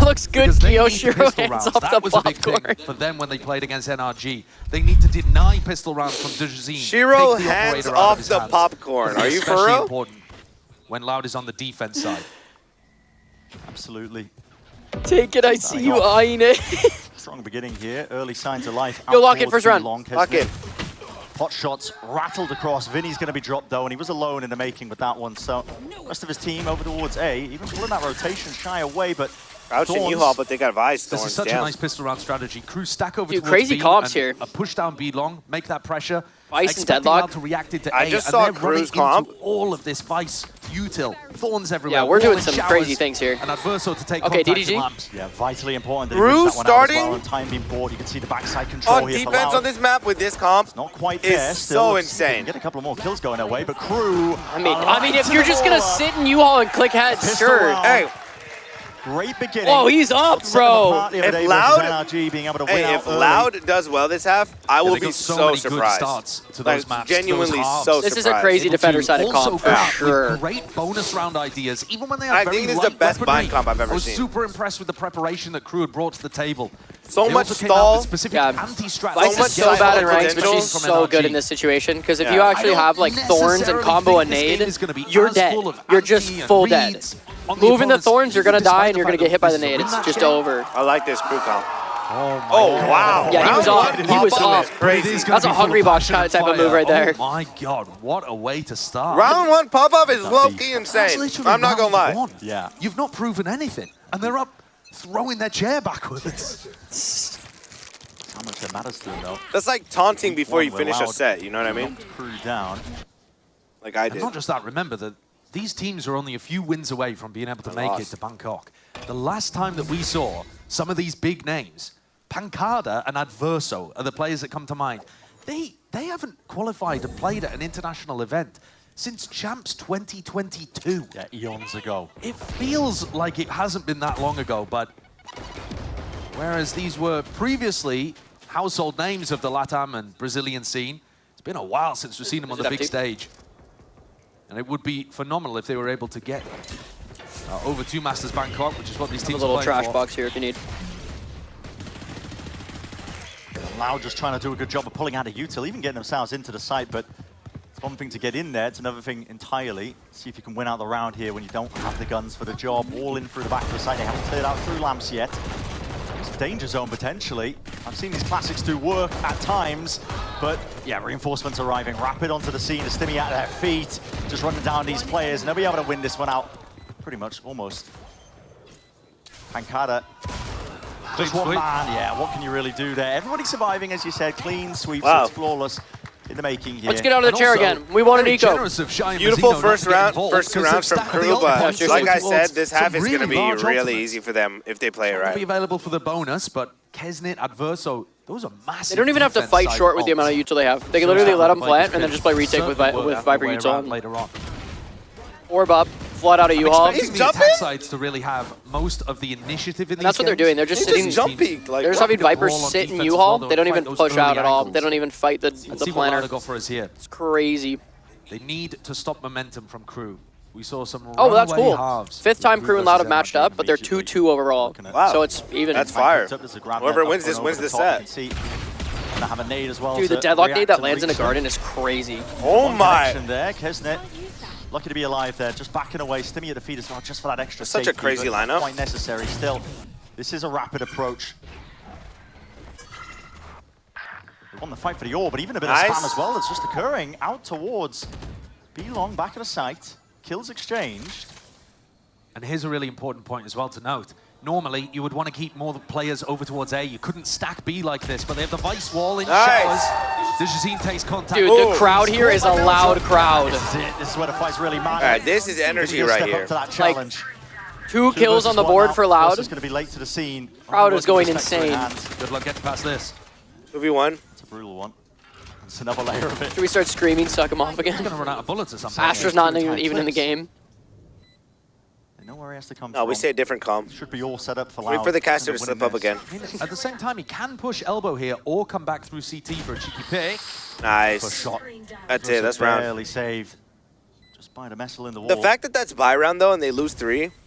looks good. Because they Keeoh need Shiro pistol hands rounds. off That the was a big thing popcorn. for them when they played against NRG. They need to deny pistol rounds from Dejazine. Shiro Take the hands operator out of off his the hands. popcorn. This Are is you for especially real? important when Loud is on the defense side. Absolutely. Take it, I see you eyeing it. Strong beginning here. Early signs of life. Yo, Out lock in towards first round. Long Lock in. Hot shots rattled across. Vinny's going to be dropped though, and he was alone in the making with that one. So rest of his team over towards A, even pulling that rotation shy away, but Crouching Thorns. U-Haul, but they got Vice. This Thorns is such down. a nice pistol round strategy. Crew stack over Dude, towards crazy B comps and here. A push down B long, make that pressure. Vice and Expecting deadlock. Loud to react into I A, just and saw they're running Crew's comp. into all of this Vice util. Thorns everywhere. Yeah, we're all doing in some showers, crazy things here. And Adverso to take Okay, contact DDG. with Lamps. yeah, vitally important that he Crew wins that one out as well, starting and time being bought. You can see the backside control On here for defense Loud. on this map with this comp. Not quite is there. so Still looks- insane. Get a couple more kills going their way, but Crew. I mean, if you're just gonna sit in U-Haul and click heads, Pistol sure. round. Hey, Great beginning. Oh, he's up, Setting them bro. apart the other If day versus Loud- NRG being able to win hey, out if early. Loud does well this half, I will they be got so so many good surprised. starts to those Like, maps, to those genuinely halves. so This is a surprised. crazy Able defender to side of also comp, for come up with sure. Great bonus round ideas, even when they I have very think this is the light best weaponry. bind comp I've ever I was seen. super impressed with the preparation that Crew had brought to the table. So They much also came out stall. with specific Yeah, anti-strat. Vice much is so bad in style ranks, but potential she's from so good NRG. in this situation. Because if Yeah. you I actually don't have like Thorns and necessarily combo a think this game nade, is gonna be you're as dead. full of You're just anti and full dead. reads on the Moving the opponents, Thorns, you're gonna despite die the and you're gonna fact get that hit by the this is a nade. win It's that just game. over. I like this crew comp. Oh, Oh, wow. Yeah, he was Round up. one He was pop up. is crazy. That's a hungry box type of move right there. Oh my god, what a way to start. Round one pop-up is low-key That's insane. literally I'm not gonna lie. round one. Yeah. You've not proven anything, and they're up throwing their chair backwards. How much that matters to him though. That's like taunting before you Well, finish a Loud set, you know what I mean? knocked Crew down. Like I And did. not just that, remember that these teams are only a few wins away from being able to make it lost. to Bangkok. The last time that we saw some of these big names, Pancada and Adverso are the players that come to mind. They haven't qualified and played at an international event since Champs 2022. Yeah, eons ago. It feels like it hasn't been that long ago, but whereas these were previously household names of the LATAM and Brazilian scene, it's been a while since we've seen them on the big stage. And it would be phenomenal if they were able to get over to Masters Bangkok, which is what these A teams little are playing trash for. box here if you need. Loud just trying to do a good job of pulling out a util, even getting themselves into the site, but it's one thing to get in there, it's another thing entirely. See if you can win out the round here when you don't have the guns for the job. All in through the back of the site, they haven't cleared out through lamps yet. It's a danger zone potentially. I've seen these classics do work at times, but yeah, reinforcements arriving rapid onto the scene, the Stimmy out of their feet, just running down these players, and they'll be able to win this one out. Pretty much, almost. Pancada. Just one man, yeah, what can you really do there? Everybody surviving, as you said, clean sweeps, Wow. it's flawless in the making here. Let's get out of the And chair also, again. We want an very eco. generous of Shy and Beautiful Mazzino not first to get round, involved first two because rounds they've from stacked the Crew, but ultimates like I towards said, this half some is really gonna be large really ultimates. easy for them if they play it Will be right. available for the bonus, but Kesnit, Adverso, those are massive. They don't even have to defense fight side short with the ults. amount of util they have. They can So literally that let them might plant and then could just play retake certainly with work Viper the way util. around and later on. Orb up, flood out of U-Haul. He's Expecting the attack jumping? sides to really have most of the initiative in these That's what they're games. doing. They're just He's sitting. just jumping. Like, They're just what? having Viper ball on sit in defense as U-Haul. well, They don't they'll even fight those push out early at all. angles. They don't even fight the Let's see what planner. Loud got for us here. It's crazy. They need to stop momentum from Crew. We saw some Oh, that's runaway cool. halves. Fifth time Crew Crew and Loud have versus matched NRG. up, but they're 2-2 overall. Wow. So it's even. That's fire. Up, there's a grab Whoever net wins up this and wins over the top. You set. can see, gonna have a nade as well. Dude, the to deadlock nade react that and lands in a reach them. garden is crazy. Oh One my. connection there, Kesnet. Lucky to be alive there, just backing away. Stimmy at the feet as well, just for that extra Such a safety, crazy but lineup. Quite necessary still. This is a rapid approach. They won the fight for the orb, but even a bit Nice. of spam as well that's just occurring out towards B-Long, back of the site. Kills exchanged. And here's a really important point as well to note. Normally, you would want to keep more players over towards A. You couldn't stack B like this, but they have the Vice wall in Nice. showers. Dejazine takes contact. Dude, Ooh. the crowd here is a loud crowd. This is it. This is where the fights really matter. All right, this is energy Really right step here. up to that Like, challenge. 2 kills on the Two versus board one for now. Loud. Russ is going to be late to the scene. Crowd is going Respect to insane. hand. Good luck getting past this. 2v1. It's a brutal one. It's another layer of it. Should we start screaming, suck him off He's again? going to run out of bullets or something. Astra's not Two tight even in the flips. game. They know where he has to come No, from. we say a different calm. Should be all set up for Loud. Wait for the caster to Winning slip up this. again. I mean, at the same time, he can push elbow here or come back through CT for a cheeky pick. Nice. First shot. That's it. That's round. Barely saved. Just by the missile in the wall. The fact that that's buy round though, and they lose 3,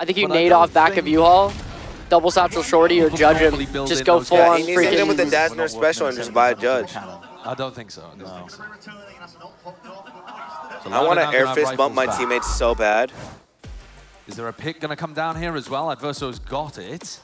I think you But I nade don't off back of think- U-Haul, double satchel shorty, or Could judge probably him. build Just in go those full guys. on He needs to hit him with the freaking. Dazzler special and just buy a judge. I don't think so. I don't think so. So I want to Louder now air gonna have fist bump my rifles back. teammates so bad. Is there a pick going to come down here as well? Adverso's got it.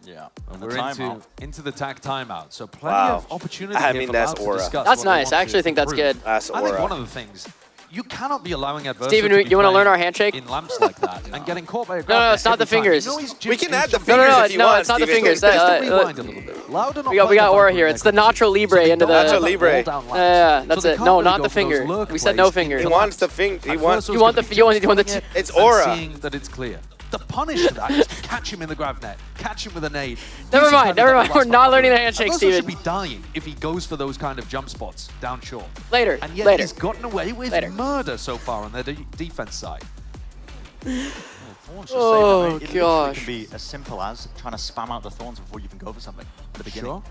Yeah. And And the we're timeout. into the tag timeout, so plenty Wow. of opportunity I here mean, for that's Loud to aura. discuss That's what they nice. want I to actually think that's improve. good. That's I think aura. one of the things, you cannot be allowing adversity Steven, to you be wanna learn playing our handshake? in lamps like that and getting caught by a grab no, net it's not the every time. fingers. You know he's We can add the No, fingers no, if you no, want, it's not the Steven. fingers. Just to rewind a little bit. Loud are not We playing got the aura Viper here. with It's the their Nacho control. Libre So they into don't the- have Nacho that Libre. roll down line. Yeah, that's So they it. can't No, really not go the for those finger. lurk We said plays no in finger. He the wants lamps. the finger. He Adverso's wants. You want gonna the- be you want just the- doing it It's and aura. seeing that it's clear. The punish to that is to catch him in the grab net, catch him with a nade. Never Using mind, kind of never double mind. We're blast not back learning over. the handshake, Adverso Steven. should be dying if he goes for those kind of jump spots down short. Later, And yet later. he's gotten away with Later. murder so far on their defense side. Thorns just Oh, saved it. It literally gosh. can be as simple as trying to spam out the thorns before you even go for something at the beginning. Sure.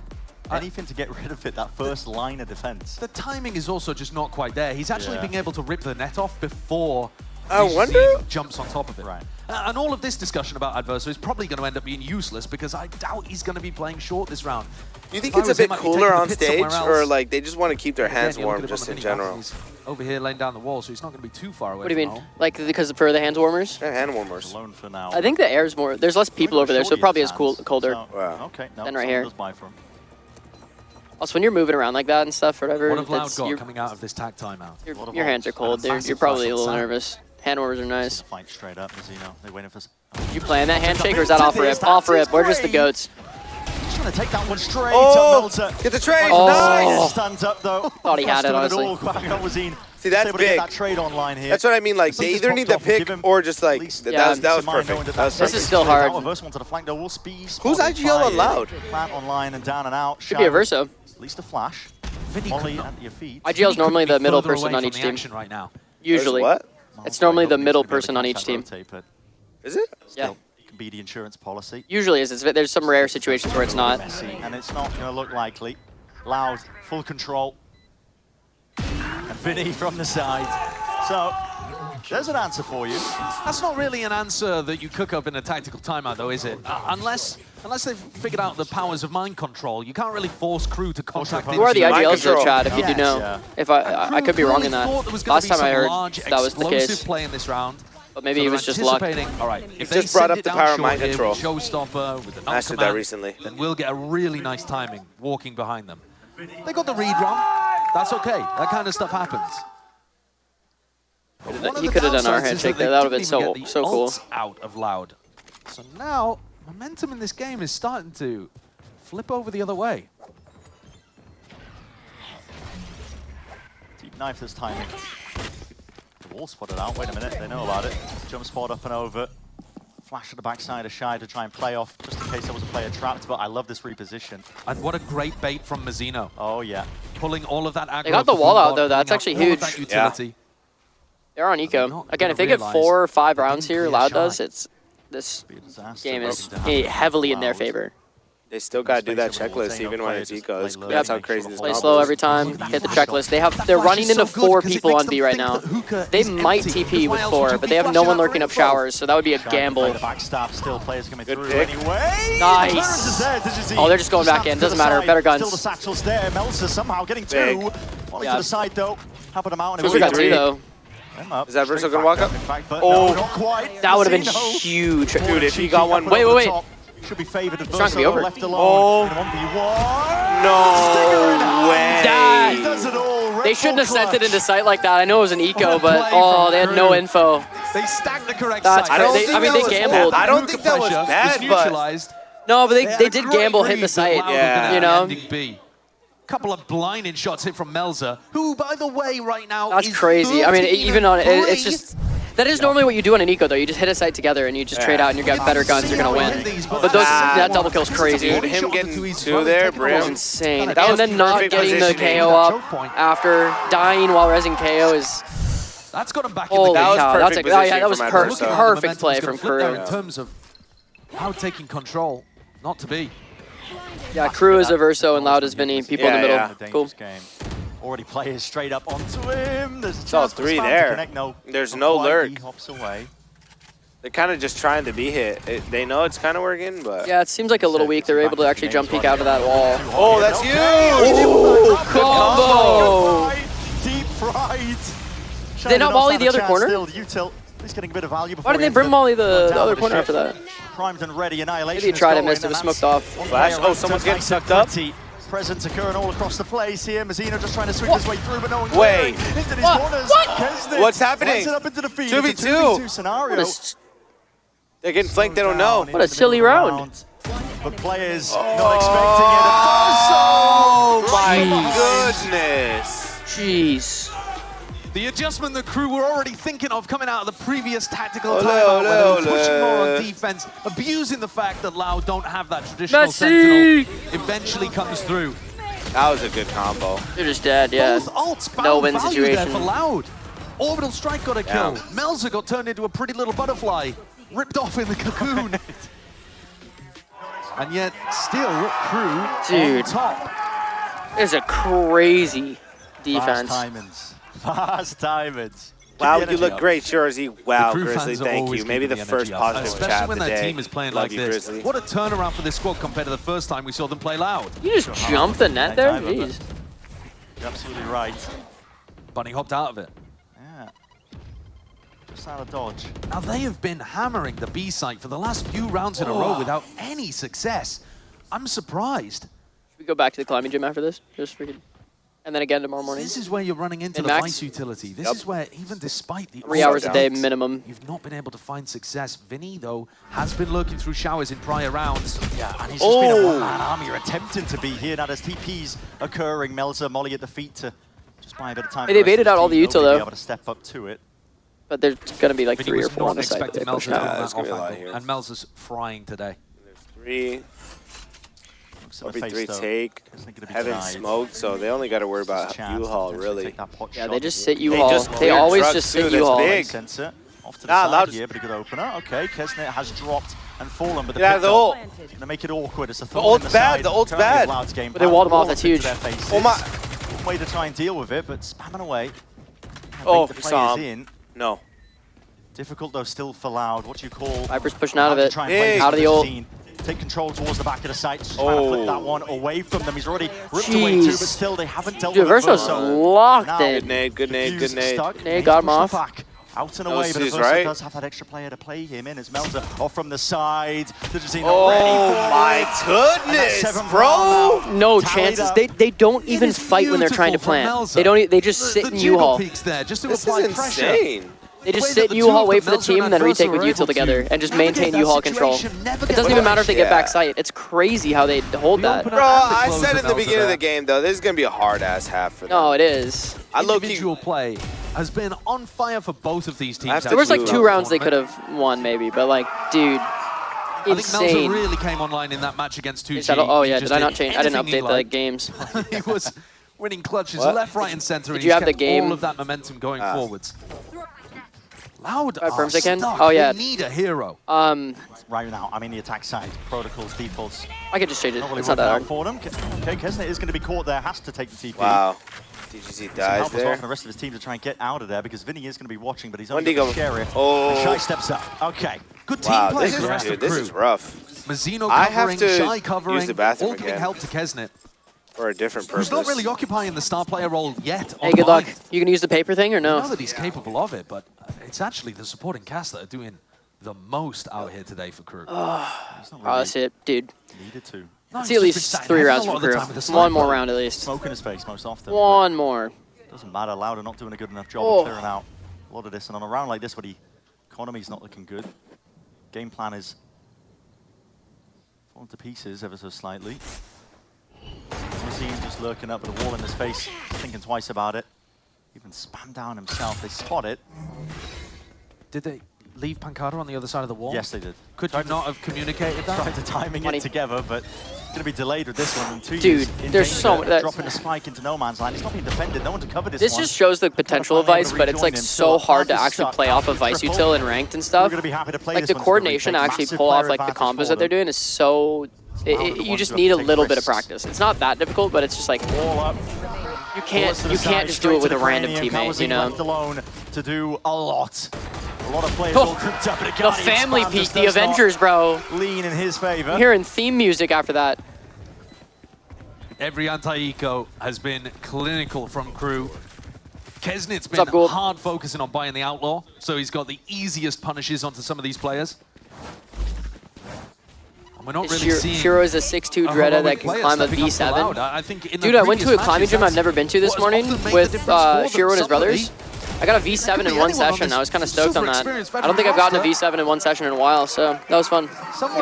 Anything to get rid of it, that first line of defense. The timing is also just not quite there. He's actually Yeah. being able to rip the net off before I Lucy wonder- jumps on top of it. Right. And all of this discussion about Adverso is probably going to end up being useless because I doubt he's going to be playing short this round. Do you think If I it's a was him, bit I'd be cooler taking the on pit stage, somewhere or else. like they just want to keep their hands Again, you look warm at him on just the in mini-map, general? He's over here laying down the wall, so he's not going to be too far away What do you from mean? home. Like because for the hands warmers? They're hand warmers. Alone for now. I think the air's more. There's less people over there, so it probably is colder. Wow. Okay, no, Than right someone here. does buy from. Also, when you're moving around like that and stuff, or whatever, What have Loud it's- got your- coming out of this tag timeout? your hands are cold. You're probably a little nervous. Hand warmers are nice. The fight straight up, Mizzino. They're waiting for. You playing that handshake or is that off rip? Off rip. We're just the goats. He's trying to take that one straight Oh, to Melter. get the trade. Oh. Nice. Stands up though. Thought he had it, Not honestly. all. Quack up was in. See, that's able to get big. that trade online here. That's what I mean. Like they Something's either need popped the off. We'll pick give him or just like at least that Yeah. was peace of mind perfect. knowing that That was that's This is perfect. still hard. Verso wanted to flank though. Will speed. Who's IGL allowed? Plant online and down and out. Could be a Verso. At least a flash. Vinny Molly could not- at your feet. IGL is normally couldn't the be middle further person away on from each the team. action right now. Usually. What? It's normally the Hoping middle to be able to person on catch each that team. rotate, but Is it? Yeah. it can be the insurance policy. Usually is. There's some rare situations where it's not. Messy, and it's not going to look likely. Loud, full control. And Vinny from the side. So, there's an answer for you. That's not really an answer that you cook up in a tactical timeout, though, is it? Unless they've figured out the powers of mind control, you can't really force crew to contact. Who are the Mind IGLs though, control. Chad, if you do Yes, know? yeah. If I could be wrong in that. Last time I heard that was the case. Play in this round. But maybe So it they're was just luck. anticipating, all right, if just they brought send up it the down power of short mind here control. with Showstopper with the I said that command, recently. then we'll get a really nice timing walking behind them. They got the read wrong. That's okay. That kind of stuff happens. But one of He the could have done our downsides is handshake they there. That would have didn't been even get so the cool. ults out of Loud. So now momentum in this game is starting to flip over the other way. Deep knife this timing. The wall spotted out. Wait a minute, they know about it. Jump spot up and over. Flash to the backside of Shy to try and play off, just in case there was a player trapped, but I love this reposition. And what a great bait from Mizzino. Oh, yeah. Pulling all of that aggro. They got the for wall Boom out, Bot, though. That's pulling out actually all of that huge. utility. They're on They're eco. not Again, gonna if they get realize 4 or 5 they rounds didn't here, clear Loud Shy. does, this Be a disaster game waiting is to happen. heavily in their Loud. favor. They still gotta do that Space everyone, checklist saying even no when player, it's just eco. play low, That's how make crazy sure this the Play mob ball slow is. every time, Look at hit the that checklist. flash. They're Flash running is into so good 4 because it people makes on them B right think now. that Hookah They is might empty. TP with Wales 4, should but be they have no flashing one out lurking for up info. showers, so that would be a Shy to play gamble. the backstab, still players coming Good through pick. anyway. Nice. Clearance is there, did you see? Oh, they're just going back in. Snap to Doesn't the matter. side. Better guns. Still the satchel's there. Meltzer somehow getting Big. 2. Molly Yeah. to the side though. Helping them out. And Boozer got 2 though. Is that Verso gonna walk up? In fact, but Oh. no, not quite. That would have been Mizzino. huge. Dude, if he got one. Wait, wait, wait. Should be favored. It's not gonna be over. Left Oh. alone. In a 1v1. No way. Dad. He does it all. Red They shouldn't have Bull sent it clutch. into sight like that. I know it was an eco, What a but play oh, from they had no Crew. info. They stacked the correct That's side. crazy. don't think I mean, that they was gambled. bad. I don't think that was Pressure bad, but- neutralized. No, but they had did a great gamble, hit read the that sight. Loud were Yeah. gonna You be know? ending B. Couple of blinding shots hit from Melzer, who, by the way, right now That's is crazy. I mean, 13 even on and it's 3. just that is normally what you do on an eco though. You just hit a site together and you just trade out and you got better guns. You're gonna win. But those that double kill's crazy. Dude, him getting 2 there, That was Brim. insane. That was And then not perfect getting the positioning. KO up after dying while resing KO is That's got him back holy in the game. That was cow. perfect That's a, positioning that was from perfect, Adverso. perfect play Momentum's from gonna flip there Crew. in terms of Loud taking control, not to be. Yeah, Crew is a Verso and Loud is Vinny. People in the Yeah, middle. yeah. Cool. Game. Already players straight up onto him. There's a Saw chance for 3 Spam to there. connect. No, There's not no quite. lurk. He hops away. They're kind of just trying to be hit. They know it's kind of working, but... Yeah, it seems like a little weak. They're able to actually jump peek out of that wall. Oh, that's Okay. huge! Ooh, combo. combo! Deep fried. Did they not volley the other corner? Still, util. He's getting a bit of value before Why didn't they brim molly the other corner after that? Primed and ready, annihilation. Maybe he tried and missed. It was smoked off. Flash. Oh, someone's getting sucked up. Presence occurring all across the place here. Mazzino just trying to sweep his way through, but no one Wait. into these corners. Kesnet What's happening? It up into the feed. 2v2. It's a 2v2 scenario. They're getting flanked. They don't know. What a silly round. But players not expecting it. Oh my goodness. Jeez. The adjustment the crew were already thinking of coming out of the previous tactical timeout, where they were pushing more on defense, abusing the fact that Loud don't have that traditional sentinel, eventually comes through. That was a good combo. You're just dead, yeah. Both ults found No win value there situation. for Loud. Orbital Strike got a kill. Yeah. Melzer got turned into a pretty little butterfly, ripped off in the cocoon. And yet, still, crew Dude. on top. It's a crazy defense. Fast timings. Wow, you look great, Jersey. Wow, The crew Grizzly, fans are thank always you. Maybe the keeping the first energy up, positive especially chat when of the their day. team is playing Love like you, this. Grizzly. What a turnaround for this squad compared to the first time we saw them play Loud. You just jumped the net there? Jeez. You're absolutely right. Bunny hopped out of it. Yeah. Just out of dodge. Now they have been hammering the B site for the last few rounds in a row without any success. I'm surprised. Should we go back to the climbing gym after this? Just freaking. And then again tomorrow morning? This is where you're running into the Min-max? Vice utility. This Yep. is where, even despite the 3 hours a day downs, minimum. you've not been able to find success. Vinny, though, has been lurking through showers in prior rounds. Yeah, and he's just been a one-man army. You're attempting to be here. Now there's TPs occurring. Melzer, Molly at the feet to just buy a bit of time. Hey, for they the rest baited of out all his the team, util, though, to though. be able to step up to it. But there's going to be like Vinny 3 or was 4 on not the side. expecting They push Melzer to out. run there's that gonna be a off lot angle, here. and Melzer's frying today. There's 3. Looks at the RB3 face, though. take. Isn't gonna be Haven't denied. smoked, so they only got to worry about Chance to U-Haul, potentially really. take that pot Yeah, shot. they just sit They U-Haul. just They cleared always trucks, just too. sit That's U-Haul. big. Sensor off to the Nah, side Loud- here, but a good opener. Okay, Kesnet has dropped and fallen, but the Yeah, the ult. It's gonna make it awkward. It's a The ult's bad, the ult's bad. But they walled them off, that's huge. Oh my- One way to try and deal with it, but spamming away. Oh, the saw players him. in. No. Difficult though, still for Loud. What do you call? Viper's pushing out of how to it. try and play Big. this Out of the ult. scene. Take control towards the back of the site. Just trying to flip that one away from them. He's already ripped away Jeez. too, but still they haven't dealt Dude, with it. Verso's locked Now, in. Good nade, good nade, good nade. Nade got him off. Back. Out and No away, but assist, Verso right? does have that extra player to play him in as Melzer off from the side. Oh ready my goodness, bro! No chances. They don't even is fight when they're trying to beautiful from plant. Melzer. They don't. They just sit in judo U-Haul. peaks there, just to This apply is pressure. insane. They The just way sit that in the two U-Haul, of wait them, for the Melzer team, and then Verso, retake were with able util together, and just navigate maintain that U-Haul control. situation, never It get doesn't even matter if they get Yeah. back sight. It's crazy how they hold that. open Bro, up and the I close said of in the Melzer beginning of there. the game, though, this is going to be a hard-ass half for them. No, it is. I low-key... Individual play has been on fire for both of these teams. There was like Absolutely. 2 rounds they could have won maybe, but like, dude, I think Melzer insane. really came online in that match against 2G. Oh yeah, He did just I not change? I didn't anything he update the liked. games. He was winning clutches What? left, right, and center. Did and you he's have the kept game? all of that momentum going forwards. Loud Five are firms again? stuck. Oh, yeah. They need a hero. Right now, I'm in the attack side. Protocols, defaults. I could just change it. Not really It's not working that out hard. for them. Okay, Kesnet is going to be caught there. Has to take the TP. Wow. DGZ Some dies help as well there. from the rest of his team to try and get out of there because Vinny is going to be watching, but he's When only do you got go- Sheriff. Oh. And Shy steps up. Okay. Good team Wow, play this for the rest is, of dude, the this crew. is rough. Mazzino I have covering, to Shy use covering, the bathroom all giving again. help to Kesnet, For a different purpose. who's not really occupying the star player role yet. Hey, good luck. online. You gonna use the paper thing or I know no? that he's capable of it, but it's actually the supporting cast that are doing the most out here today for crew. He's not Oh, really that's it, dude. needed to. No, Let's he's see just at been least sat in 3 heaven rounds a lot for of the crew. time with the One sniper. more round at least. Smoke in his face most often. One more. Doesn't matter. Louder not doing a good enough job Oh. of clearing out a lot of this. And on a round like this where the economy's not looking good, game plan is falling to pieces ever so slightly. You see him just lurking up with a wall in his face, thinking twice about it. Even spam down himself. They spot it. Did they leave Pancada on the other side of the wall? Yes, they did. Could you not have communicated that? Tried to timing Money. it together, but it's going to be delayed with this one. And two Dude, years in there's danger, so much- that's- dropping a spike into no man's land. It's not being defended. No one to cover this This one. just shows the potential of finally Vice, able to but it's rejoin like him. so hard to Plant is actually shut. play off of Plant Vice triple. util and ranked and We're stuff. going to be happy to play Like this the one. It's a coordination to retake. actually Massive pull off player like the advantage combos for that they're them. doing is so. Loud are the You ones just who need a have to take little bit of risks. practice. It's not that difficult, but it's just like All up. you can't just do it with a random teammate, you know. Left alone to do a lot. A lot of players Oh, all grouped up, but The Guardian family spam peak, just the does not Avengers, bro. lean in his favor. I'm hearing theme music after that. Every anti-eco has been clinical from crew. Kesnit's What's up, been Gould? hard focusing on buying the Outlaw, so he's got the easiest punishes onto some of these players. And we're not really seeing Shiro is a 6'2" Dredda that can climb a V7. I think in Dude, I went to a climbing gym I've never been to this morning with Shiro and his brothers. I got a V7 in one session. I was kind of stoked on that. I don't think I've gotten a V7 in one session in a while, so that was fun.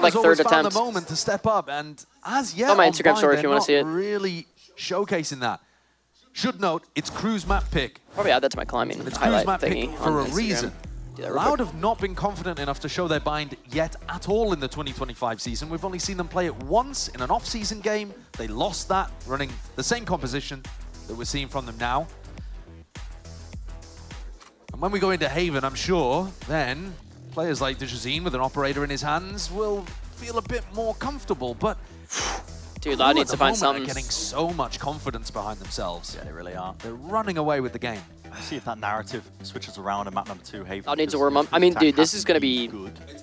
Like third attempt. The moment to step up, and as yet on my Instagram story if you want to see it. Really showcasing that. Should note, it's Crew's map pick. Probably add that to my climbing It's highlight Crew's map pick thingy for on a Instagram. reason. Do that real Loud quick. have not been confident enough to show their bind yet at all in the 2025 season. We've only seen them play it once in an off-season game. They lost that, running the same composition that we're seeing from them now. And when we go into Haven, I'm sure then players like Dejazine with an operator in his hands will feel a bit more comfortable. But Dude, Loud needs to find something. They're getting so much confidence behind themselves. Yeah, they really are. They're running away with the game. See if that narrative switches around in map number 2. Haven. Loud needs to warm up. I mean, dude, this is going to be...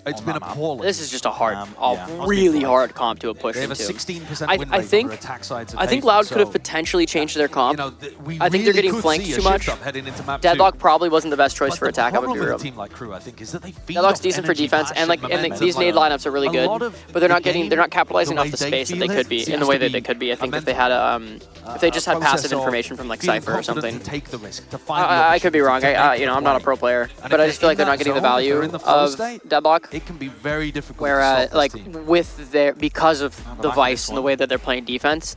It's been appalling. This is just a hard, yeah. really hard comp to a push They have a into. 16% win I rate think, on their attack sides of I think Haven, Loud could have so, potentially changed their comp. you know, we I think they're really getting could flanked see a too much. shift up heading into map Deadlock 2. probably wasn't the best choice But for the attack, I would problem be with real. a team like Crew, I think, is that they feed Deadlock's off decent for energy, defense, and passion, momentum. these nade lineups are really A good, lot of but they're not the getting, they're not game, capitalizing the off way the they space that they feel could it, be, in seems the way to that be they could be. I think a if they had if they just had process passive of information from like feeling Cypher or confident something. to take the risk, to find the I could be wrong. opportunity to make You know, the I'm not a play. pro player, And but if I just feel like in they're not that getting the zone, if value they're in the flow of state, Deadlock. it can be very difficult Where to stop like this team. with their because of the the back of Vice this and the one. way that they're playing defense,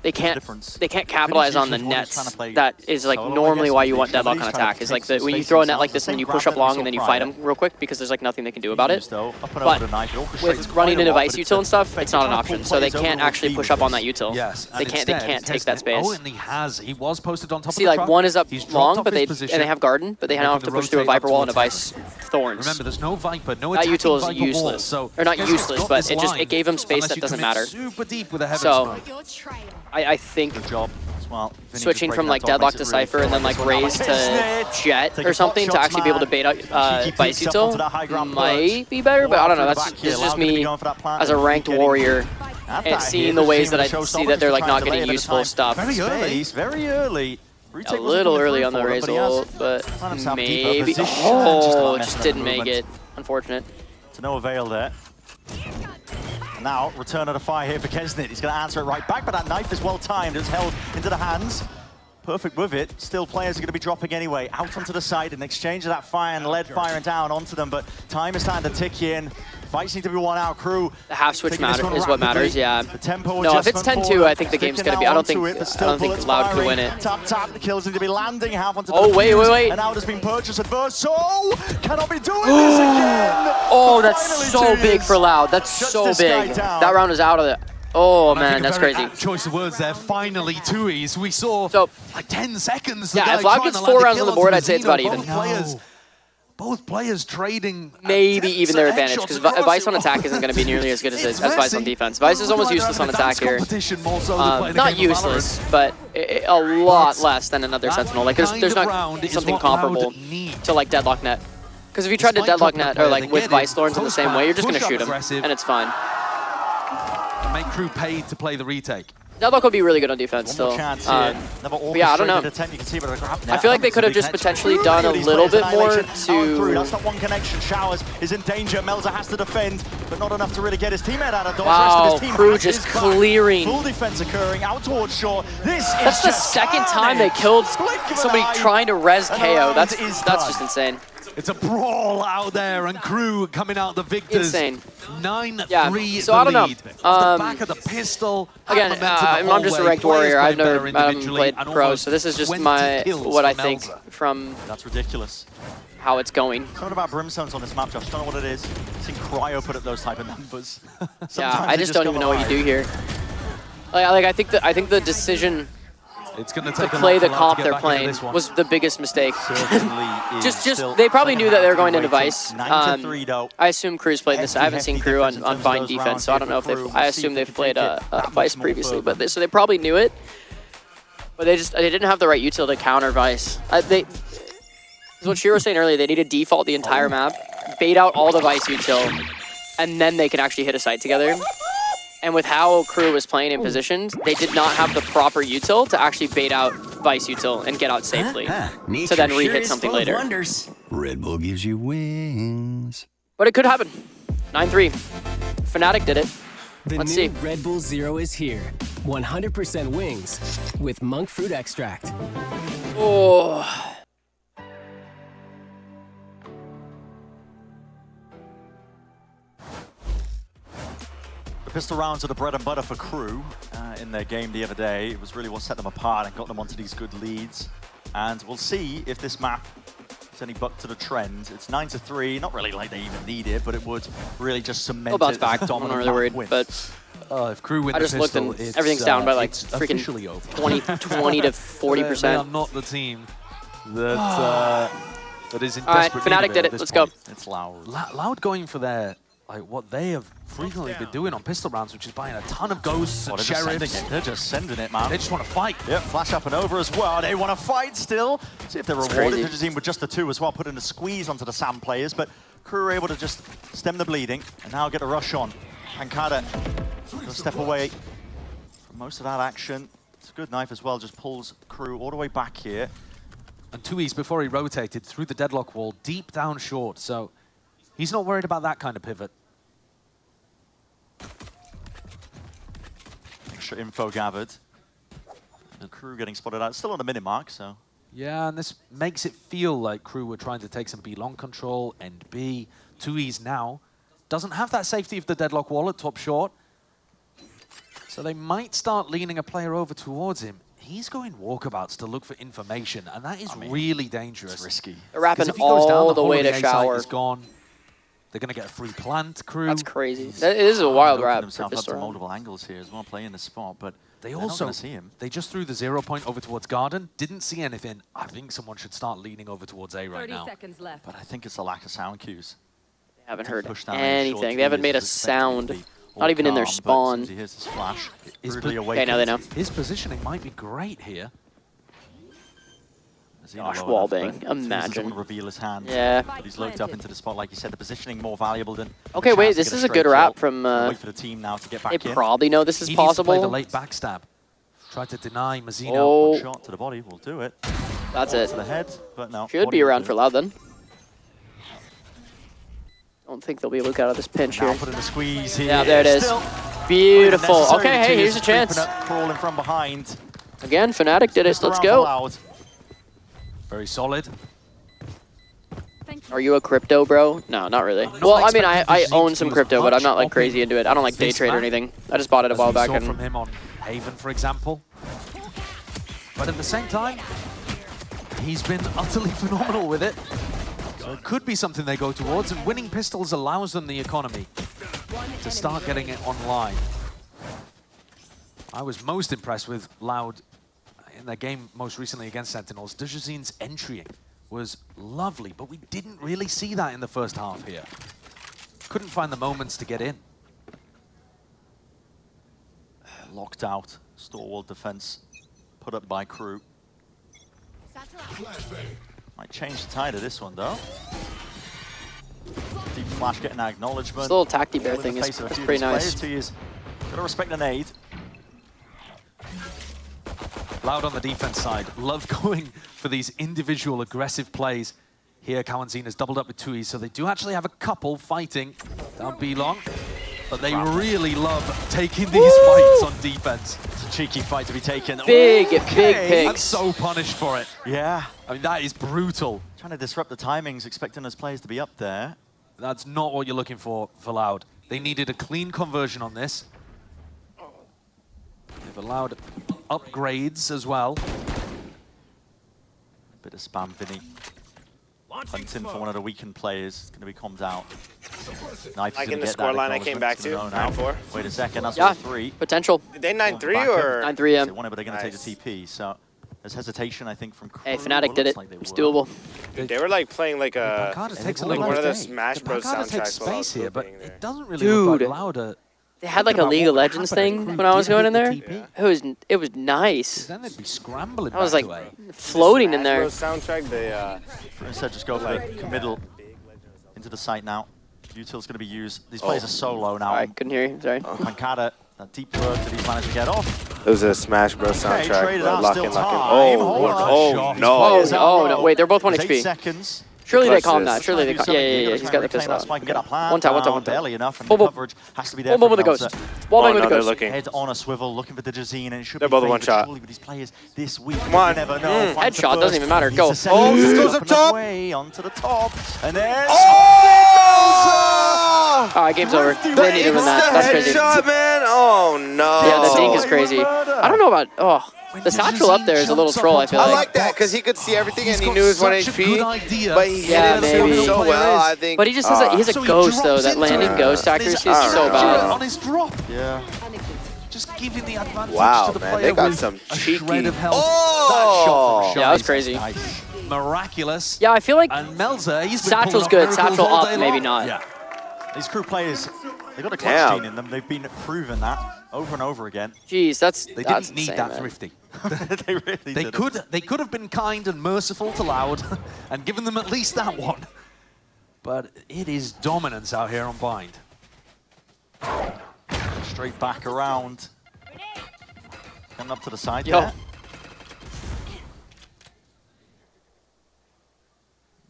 they can't difference. capitalize on the usually is one who's trying nets. to play That is like solo, I normally guess, why and you want Trabuco's Deadlock on trying to attack. Is like take when you space throw a net themselves, like the this and same then you grab push up that we long saw and then you prior. fight them real quick because there's like nothing they can do about it. Though, up and But over the knife, it orchestrates with quite running a into lot, Vice but it's util and stuff, effective. it's not an Trying to pull option. So they players over can't with actually speed push with up on that this. util. Yes, They can't take that space. Oh, and he was posted on top See, of the like truck. one is up He's dropped long, off but his position. they have Garden, but they now have Making to the push through a rotate up Viper wall and a towards Vice Thorns. Remember, there's no Viper, no That attacking util is Viper wall, useless, so or not Kesnit's useless, got but this it line, gave him space unless that you doesn't commit matter. super deep with a heaven So smoke. I think Good job as well. Vinny switching just from like breaking that Deadlock top to makes it really Cypher feel and then like this one. Raise to Kesnit. Jet Taking or something pot to shots, actually be able to man. bait out Cheeky Vice peeks up util onto that high ground might perch. be better, but I don't know. All This out to the is back just here. Loud gonna be me going for that plant as a and ranked getting warrior at and that seeing here. the Just ways seeing that the I see showstopper, that they're just like trying not to delay getting it at the useful time. stuff. Very early. Space, very early. A Retake wasn't little coming early through on the for him, Raise but he has ult, but found himself deeper maybe. position, just Oh, not just messing didn't up make it. movement. Unfortunate. To no avail there. And now, return of the fire here for Kesnit. He's going to answer it right back, but that knife is well timed. It's held into the hands. Perfect with it. Still, players are going to be dropping anyway. Out onto the side in exchange of that fire and lead firing down onto them, but time is starting to tick in. Fights need to be won out. Crew. The half switch taking this one is what rapidly. matters, yeah. The tempo No, if it's adjustment 10-2, for I think the game's sticking gonna be. I don't now think onto it, but still bullets Loud can firing. win it. Tap. The kills need to be landing. Half onto Oh, the wait. defuse, and out has been purchased adverse. So cannot be doing this again. Oh, For that's finally so 2 big years. for Loud. That's Shuts so this guy big. down. That round is out of it. Oh, And I man, think a that's very crazy. apt choice of words there. Finally, 2Es. We saw So, like 10 seconds. yeah, the guy if Loud trying gets to 4 land a rounds kill on the board, onto I'd say it's Zeno. about even. Both players trading. Maybe even their 10 advantage, headshots because across Vice on it. attack isn't going to be nearly as good as It's Vice on messy. defense. Vice is almost Looking like useless they're on having a attack here. competition more so than playing the Not game of useless, Valorant. but a lot But less than another that Sentinel. Like, there's kind of not round is something what Loud comparable need. to like Deadlock Net. Because if you tried to Despite Deadlock dropping a Net player, or they like with get Vice it. Thorns in the same way, you're just going to Push up shoot him, aggressive. and it's fine. Make Crew paid to play the retake. Deadlock will be really good on defense One still. more chance here. Never But yeah, I don't know. orchestrated attempt. You can see it with a grab I net. feel like they could have Big just connection. potentially Crew, done a these little players, bit more annihilation out through. to... That's not one connection. Showers is in danger. Melza has to defend, but not enough to really get his teammate out of dodge. Wow, The rest of his team Crew has just his back. clearing. Full defense occurring out towards shore. This is That's the just second time they killed Blink of an somebody eye, trying to res and the KO. round That's is just done. insane. It's a brawl out there, and Crew coming out the victors. Insane. 9-3 Yeah, the so I don't know. lead. Off the back of the pistol. had Again, momentum the I'm whole just a way. ranked Players warrior. I've playing never better I haven't individually, played and pro, almost so this is just 20 my kills what I for think Melza. from That's ridiculous. how it's going. Something about Brimstones on this map, Josh. Don't know what it is. I've seen Cryo put up those type of numbers. Yeah, Sometimes I they just don't come even know what you alive. do here. Like I think the decision It's going to to take a play lot the for Loud comp to get they're back into playing this one. was the biggest mistake. Certainly is Just still they probably knew that they were going into waiting. Vice. 9-3 though. I assume Crew's played this. I haven't Hefty seen Crew difference in on terms of Vine those defense, rounds so I here don't for know if Crew. they've. We'll I see assume if they've they played can take it that Vice much more previously, further. but so they probably knew it. But they didn't have the right util to counter Vice. This is what Shiro was saying earlier. They need to default the entire map, bait out all the Vice util, and then they can actually hit a site together. And with how Crew was playing in positions, they did not have the proper util to actually bait out Vice util and get out safely Nature to then sure re-hit is something full of later. wonders. Red Bull gives you wings. But it could happen. 9-3. Fnatic did it. The Let's new see. Red Bull Zero is here. 100% wings with monk fruit extract. Oh. The pistol rounds are the bread and butter for KRU in their game the other day. It was really what set them apart and got them onto these good leads. And we'll see if this map is any buck to the trend. It's 9-3, not really like they even need it, but it would really just cement They'll bounce it back. as a I'm not dominant really map worried, win. but If KRU win I the just looked pistol, and it's, everything's down by like it's freaking officially over. 20 to They are 40%. not the team that that is in All right, desperate need of Fnatic did at it. this Let's go. point. It's loud. Loud going for their, like what they have frequently been doing on pistol rounds, which is buying a ton of ghosts Oh, and they're just sending sheriffs. it. They're just sending it, man. They just want to fight. Yep, flash up and over as well. They want to fight still. See if they're rewarded. crazy. They're just in with just the 2 as well, putting a squeeze onto the Sam players, but KRU are able to just stem the bleeding and now get a rush on. Pancada will step away from most of that action. It's a good knife as well, just pulls KRU all the way back here. And Tui's, before he rotated through the deadlock wall, deep down short, so he's not worried about that kind of pivot. Extra info gathered. The KRU getting spotted out, still on the minute mark, so. Yeah, and this makes it feel like KRU were trying to take some B long control, end B. Tui's now doesn't have that safety of the deadlock wall at top short, so they might start leaning a player over towards him. He's going walkabouts to look for information, and that is really dangerous. It's risky. They're wrapping 'Cause if he goes down, all the whole way of to A site shower. is gone. They're going to get a free plant, KRU. That's crazy. That is a wild Opened wrap for himself up pistol to round. multiple angles here as well, playing the spot, but They they're not also gonna see him. they just threw the 0 point over towards Garden. Didn't see anything. I think someone should start leaning over towards A right 30 now. seconds left. But I think it's the lack of sound cues. They haven't heard Push down any short anything. They haven't twos made a is expected to sound. be Not all even in their calm, but spawn. as soon as he hears this flash, Is brutally po- Okay, now they know. His positioning might be great here. Gosh, wallbang. Doesn't Imagine. want to reveal his hand. Yeah. But he's looked up into the spot, like you said, the positioning more valuable than. Okay, the wait, chance to this get is a straight good wrap kill. from, Wait for the team now to get They back in. probably know this is He needs to play the possible. late backstab. Try to deny Mazzino. Oh, One shot to the body will do it. that's To it. the head, but no. Should body be will around do for it. Loud then. Don't think they'll be able to get out of this pinch Now here. putting the squeeze here. Yeah, there it is. Still Beautiful. unnecessary. Okay, hey, Two here's a is chance. creeping up, crawling from behind. Again, Fnatic did it. Missed Let's around for go. Loud. Very solid. Thank you. Are you a crypto, bro? No, not really. Well, I mean, I expecting to own see some too crypto, but I'm not like much crazy into it. I don't like day this trade or map, anything. I just bought it a As while we back. saw And from him on Haven, for example. But at the same time, he's been utterly phenomenal with it. So it could be something they go towards, and winning pistols allows them the economy to start getting it online. I was most impressed with Loud in their game most recently against Sentinels. Dejeuzin's entry was lovely, but we didn't really see that in the first half here. Couldn't find the moments to get in. Locked out. Stalwart defense put up by KRU. Might change the tide of this one though. Deep flash getting that acknowledgement. this little tacti bear All in the thing is face of a few of pretty these nice. players. He is gotta respect the nade. Loud on the defense side. Love going for these individual aggressive plays. Here, Kawanzin has doubled up with Tui, so they do actually have a couple fighting down B long. But they really love taking these fights on defense. It's a cheeky fight to be taken. Big, big And pigs. so punished for it. Yeah. I mean, that is brutal. Trying to disrupt the timings, expecting those players to be up there. That's not what you're looking for Loud. They needed a clean conversion on this. They've allowed upgrades as well. Bit of spam, Vinny. Hunting for one of the weakened players. It's going to be calmed out. Knife Like is in the get that scoreline I came acknowledgement. back It's to, gonna know now. 9-4. Wait a second, that's Yeah, all 3. potential. Did they 9-3 Back or? 9-3, They yeah. won it, but they're going to Nice. take the TP. So there's hesitation, I think, from KRU. Hey, Fnatic did Looks it. like they It's were. doable. They were like playing like a Pancada takes a like little one of the bit. Smash Bros Pancada takes soundtracks while I was space here, but pooping there. it doesn't really look Dude. like Louder. They had like a About League what of would Legends happen if thing KRU when I was did going hit in the there. TP. It was nice. Then they'd be scrambling I was back like away. floating in Smash there. Bros soundtrack. They Instead, just go for the committal into the site now. Util's going to be used. These players are so low now. All right, couldn't hear you. Sorry. Pancada, that deep work that he's managed to get off. It was a Smash Bros. Soundtrack. traded But out, lock still in, lock in. time. Oh, Hold on. oh, no. Oh, no. Wait, they're both 1 It's 8 HP. seconds. Surely they Clutch calm this. that. Surely they calm. Yeah. He's got the pistol out. One One tap. barely enough, and Boom, the boom. coverage has to be there. Boom with the Melzer. ghost. Wall bang with no, the they're ghost. looking. Head on a swivel, looking for the Jazine, and it should They're be both a favored one-shot. surely with these players this week. Come on. You never know. Finds the Headshot, doesn't first. even matter. Needs Go. the second. Oh, this goes up Up and top. away, onto the top, and there's Alright, game's over. They need to win that. That's crazy. Headshot, man. Oh, no. Yeah, the dink is crazy. I don't know about. Oh, the satchel up there is a little troll, I feel I like. like that because he could see everything He's and he got knew his 1 such a good HP. idea. But he Yeah, hit it maybe. so well, I think. But he just has a, he's So a he ghost, though. drops That into landing it. ghost accuracy is There's so a bad. on his drop. Yeah. Just giving the advantage Wow, to the man, player they got with some a cheeky- shred of health. Oh! Yeah, that was crazy. Nice. Miraculous. Yeah, I feel like And Melzer, he's been Satchel's pulling off good, miracles Satchel all up, day maybe long. not. Yeah. These crew players, they've got a clutch Damn. gene in them. They've been proven that over and over again. Jeez, that's They that's didn't need insane, that man. thrifty. They really They didn't. could have been kind and merciful to Loud and given them at least that one. But it is dominance out here on Bind. Straight back around. Coming up to the side Yo. there.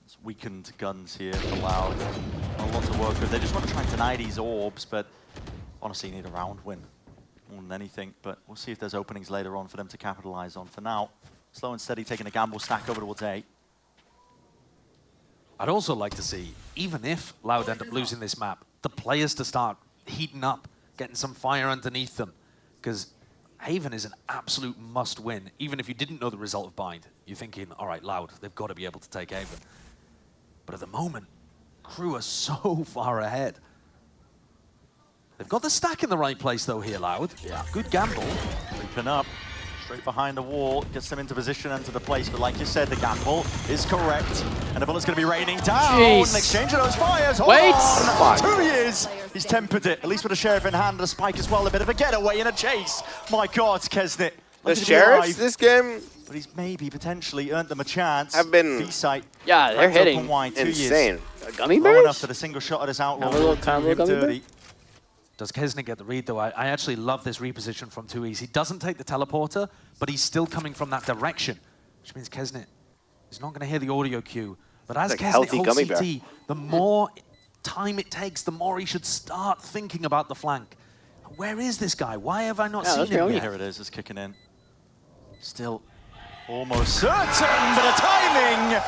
It's weakened guns here for Loud. A lot to work with. They just want to try and deny these orbs, but honestly need a round win more than anything. But we'll see if there's openings later on for them to capitalize on. For now, slow and steady taking a gamble stack over towards A. I'd also like to see, even if Loud end up losing this map, the players to start heating up, getting some fire underneath them. Because Haven is an absolute must-win. Even if you didn't know the result of Bind, you're thinking, all right, Loud, they've got to be able to take Haven. But at the moment, Crew are so far ahead. They've got the stack in the right place, though, here, Loud. Yeah. Good gamble. Creeping up. Straight behind the wall, gets them into position and to the place, but like you said, the gamble is correct. And the bullet's going to be raining down. Jeez. In exchange of those fires. Hold Wait. on. 2 years. He's tempered it, at least with a sheriff in hand, the spike as well, a bit of a getaway and a chase. My God, Kesnit. The sheriffs this game But he's maybe potentially earned them a chance. have been B-site. Yeah, they're hitting. Wide, 2 insane. years. Gummy Low enough bears? that a single shot at his outlaw Have a little will do combo him gummy bear? dirty. Does Kesnick get the read, though? I actually love this reposition from 2Es. He doesn't take the teleporter, but he's still coming from that direction, which means Kesnick is not going to hear the audio cue. But as Like Kesnick healthy holds gummy CT, bear. the more time it takes, the more he should start thinking about the flank. Where is this guy? Why have I not seen that's him brilliant. yet? Here it is, it's kicking in. Still almost certain, but a timing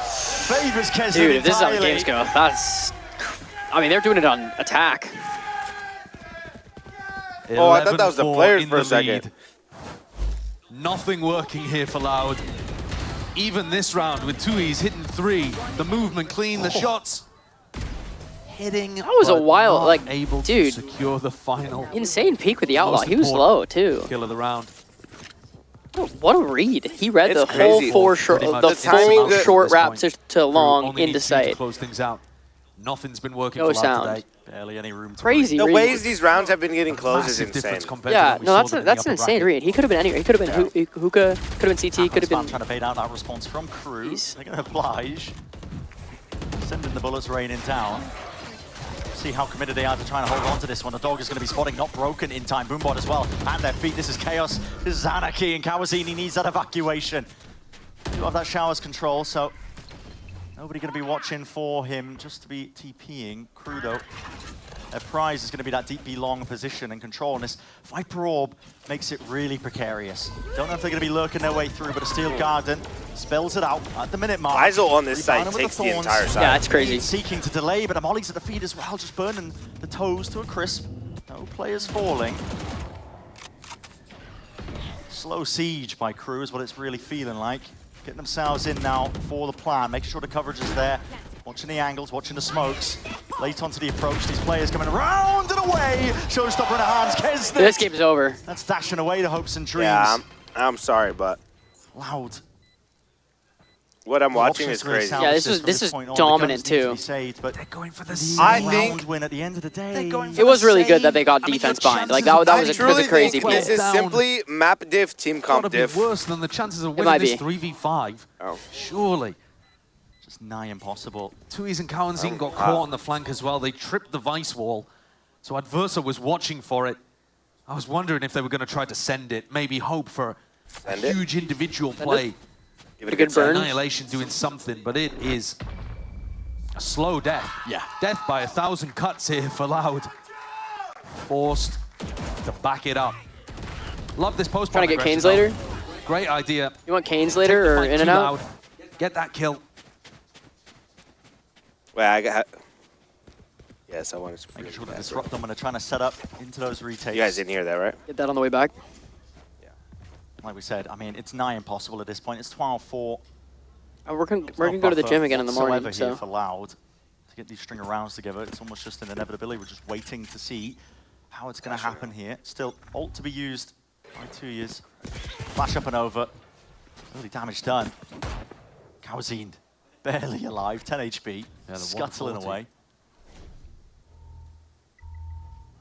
favors Kesnick. Dude, if this is how the entirely. games go, that's... I mean, they're doing it on attack. Oh, I thought that was the 11-4 players in for a the second. lead. Nothing working here for Loud. Even this round with 2Es hitting 3. The movement clean, the shots hitting. That was a but while, not like, able dude. to secure the final Insane peak with the Outlaw. Most He was important low, too. kill of the round. What a read. He read It's the whole crazy. four short, Pretty much the the timing full that- short At this wrap point, to Crew long only into needs you to sight. close things out. Nothing's been working No for Loud sound. today. Barely any room to Crazy The read. ways these rounds have been getting closed is Massive insane. difference compared to Yeah, what we no, saw that's them in that's the an upper insane bracket. read. He could have been anywhere. He could have been hookah, could have been CT, could have been. Trying to bait out that response from Crew. Jeez. They're going to oblige. Sending the bullets raining down. See how committed they are to trying to hold on to this one. The dog is going to be spotting, not broken in time. Boombot as well. And their feet. This is chaos. This is anarchy. And Kawazini needs that evacuation. You have that shower's control, so nobody going to be watching for him just to be TPing. Crudo. Their prize is going to be that deep B long position and control. And this Viper Orb makes it really precarious. Don't know if they're going to be lurking their way through, but a Steel Garden spells it out at the minute mark. Isol on this side Rebounding with takes the thorns. entire side. Yeah, that's crazy. Seeking to delay, but Amoli's at the feet as well, just burning the toes to a crisp. No players falling. Slow siege by Crew is what it's really feeling like. Getting themselves in now for the plan, making sure the coverage is there. Watching the angles, watching the smokes. Late onto the approach, these players coming round and away. Showstopper in the hands, Kesnick. This game's over. That's dashing away the hopes and dreams. Yeah, I'm sorry, but Loud. what I'm watching Options is to really crazy. salvage Yeah, this is- from this is point on. The dominant guns need to too. be saved, but They're going for the I round think- win at the end of the day. It was really good that they got defense bind. Like that was I a truly crazy think play. this is simply map diff, team Gotta comp be diff. worse than the chances of might winning this be. 3v5. Oh. Surely. Just nigh impossible. 2Es and Kawanzin got caught on the flank as well. They tripped the vice wall. So Adversa was watching for it. I was wondering if they were going to try to send it, maybe hope for a Send it. huge individual play. Give it A good burn. Annihilation doing something, but it is a slow death. Yeah. Death by 1,000 cuts here for Loud. Forced to back it up. Love this post. Trying to get Canes later. Great idea. You want Canes later Take the or fight in too and out? loud. Get that kill. Wait, I got. Yes, I wanted to. Making sure to disrupt them when they're trying to set up into those retakes. You guys didn't hear that, right? Get that on the way back. Like we said, I mean, it's nigh impossible at this point. It's 12-4. We're gonna go to the gym again in the morning. Here So for Loud to get these string of rounds together. It's almost just an inevitability. We're just waiting to see how it's going to happen here. Still, ult to be used by 2 years. Flash up and over. Early damage done. Kawazine barely alive, 10 HP, the scuttling 140. away.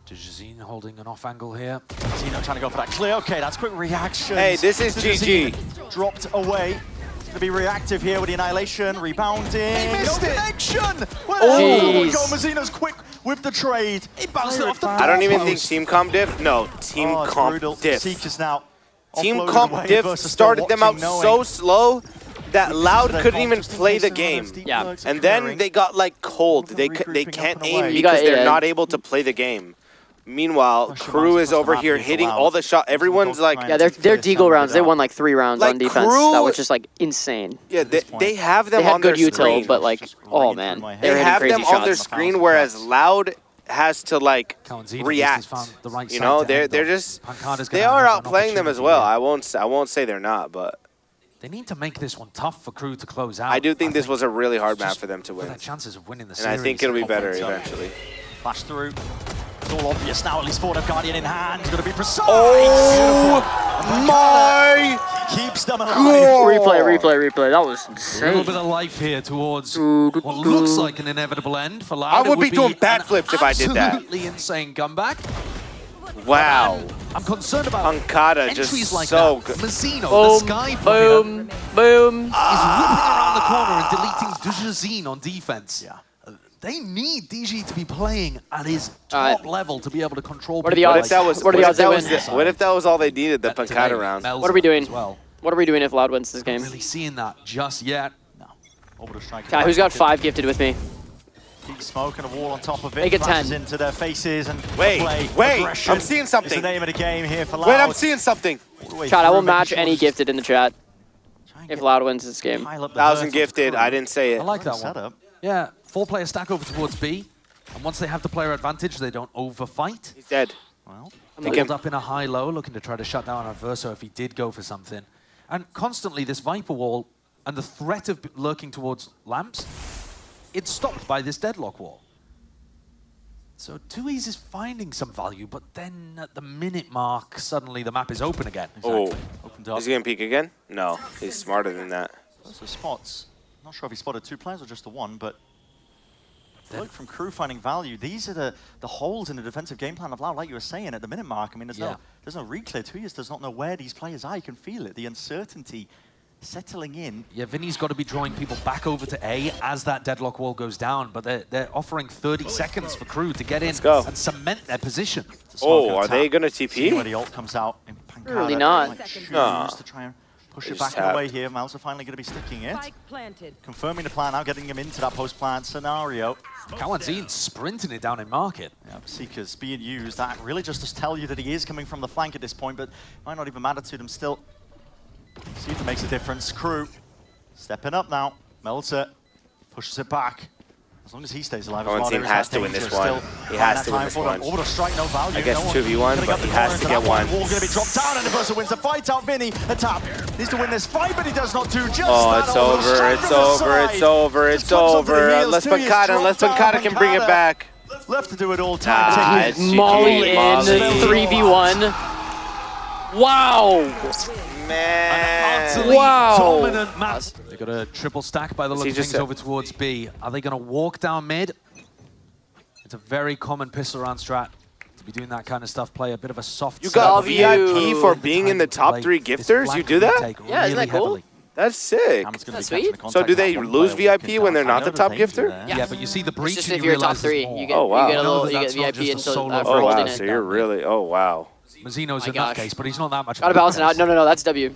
Dejazine holding an off angle here. Zeno trying to go for that clear. Okay, that's quick reaction. Hey, this is GG. Dropped away. It's going to be reactive here with the annihilation. Rebounding. He missed no it. connection. Well, Jeez. Mazino's quick with the trade. He bounced it off the I don't even think post. team comp diff. No, team Oh, it's comp brutal. diff. Seekers now Team offloaded comp away diff versus still started them out watching, so knowing slow that Loud their couldn't comp even just in play case the there were game. those deep Yeah. lurks And then occurring. they got like cold. They Regrouping can't up and aim away. because You got- they're yeah. not able to play the game. Meanwhile, Pressure Crew marks is across over the map here being hitting allowed. all the shots. Everyone's like, yeah, they're Deagle rounds. They won like 3 rounds Like on defense. Crew- That was just like insane. yeah, this point. they have them They had on their good util, screen. but like, Just oh ringing man, through my head. they were They hitting have crazy them on their shots. screen, whereas Loud has to like Kawazine at least has react. found the right You side know, to they're end on. just Pancada's they gonna are have an outplaying them as opportunity well. here. I won't say they're not, but They need to make this one tough for Crew to close out. I do think this was a really hard just map for them to for win, their chances of winning the and series. I think it'll be better Confidence up. eventually. Flash through. It's all obvious now, at least for the Guardian in hand. Going to be precise. Oh my! Keeps them alive. Replay. That was A little insane. bit of life here towards what looks like an inevitable end for Loud. I It would be doing an backflips if I did that. Absolutely insane comeback. Wow, I'm concerned about Pancada entries just like so that. good. Mazzino, the Boom, Sky player, boom, boom. is whipping around the corner and deleting Dejazine on defense. Yeah. They need DG to be playing at his Alright. top level to be able to control. What are the people What odds? if that was? What are the What if odds they that was? win? What if that was all they needed? The Today, Pancada round. Mel's What are we doing? as well. What are we doing if Loud wins this Not game? really seeing that just yet. No. Orbital strike. Guy, who's got 5 gifted with me? Keep smoke and a wall on top of it. Make it Flashes 10. into their faces and Wait, play. wait, Aggression I'm seeing something. is the name of the game here for Loud. Wait, I'm seeing something. All the way Chat, I through, will making match sure any just gifted in the chat try and if get- Loud wins this game. pile up the 1,000 hurt of gifted. Crew. I didn't say it. I like that one. Setup. Yeah, 4-player stack over towards B. And once they have the player advantage, they don't overfight. He's dead. Well, They Take him. hold up in a high-low, looking to try to shut down Adverso if he did go for something. And constantly, this Viper wall and the threat of lurking towards lamps, it's stopped by this deadlock wall. So 2E's is finding some value, but then at the minute mark, suddenly the map is open again. Oh, opened up. is he gonna peek again? No, he's smarter than that. Those are spots. Not sure if he spotted 2 players or just the 1, but look from Crew finding value. These are the holes in the defensive game plan of Loud, like you were saying at the minute mark. I mean, there's no reclear. 2 years does not know where these players are. You can feel it. The uncertainty settling in. Yeah, Vinny's got to be drawing people back over to A as that deadlock wall goes down, but they're offering 30 seconds for Crew to get in go. and cement their position. It's a smoke Oh, on are they tap. gonna See TP? where the ult comes out. And Pancada Surely not. might choose Nah. to try and push They it just back away tapped. here. Mouse are finally going to be sticking it. Spike planted. Confirming the plan now, getting him into that post-plant scenario. Kawazine sprinting it down in market. Yeah, Seekers being used. That really just to tell you that he is coming from the flank at this point, but might not even matter to them still. See if it makes a difference. Crew stepping up now. Melts it. Pushes it back. As long as he stays alive as well. Team there is has that to win this danger one. still. He Finding has that to win time this for them. one. Orbital strike, no value. I guess No one 2v1, getting but up the he has corner to into get that one. Wall going to be dropped down, and Universal wins the fight out. Vinny, the tap. Needs to win this fight, but he does not do just Oh, that. it's Orbital over, strike it's from the over, side. it's over, it's Just comes onto the over. heels. Unless 2 years Pancada dropped can bring it Pancada back. Left to do it all Nah, time. it's GG, Molly in Molly. 3v1. Wow. Man. Utterly Wow. dominant map. They got a triple stack by the look he of just things said- over towards B. Are they going to walk down mid? It's a very common pistol round strat to be doing that kind of stuff. Play a bit of a soft. You got Love VIP you. for being in the top 3 gifters? You do that? Yeah, isn't that cool? That's sick. Hammer's gonna That's be catching sweet. the So contact do they now. One lose player VIP walking when down. they're I not know the that top they do gifter? that. Yeah, but you see the breach It's just and if you you're top realize there's 3, more. you get, Oh, wow. you get a I know little, that you that's get not VIP just a until solo for Oh, wow. holding So it. you're really, oh, wow. Mazzino's My in gosh. that case, but he's not that much. Gotta balance it out. No, that's W.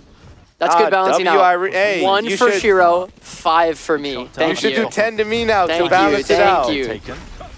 That's good balancing W, out. hey, 1 you for should- Shiro, 5 for me. You Thank should you. do 10 to me now Thank to balance you, it thank out. you. Taken.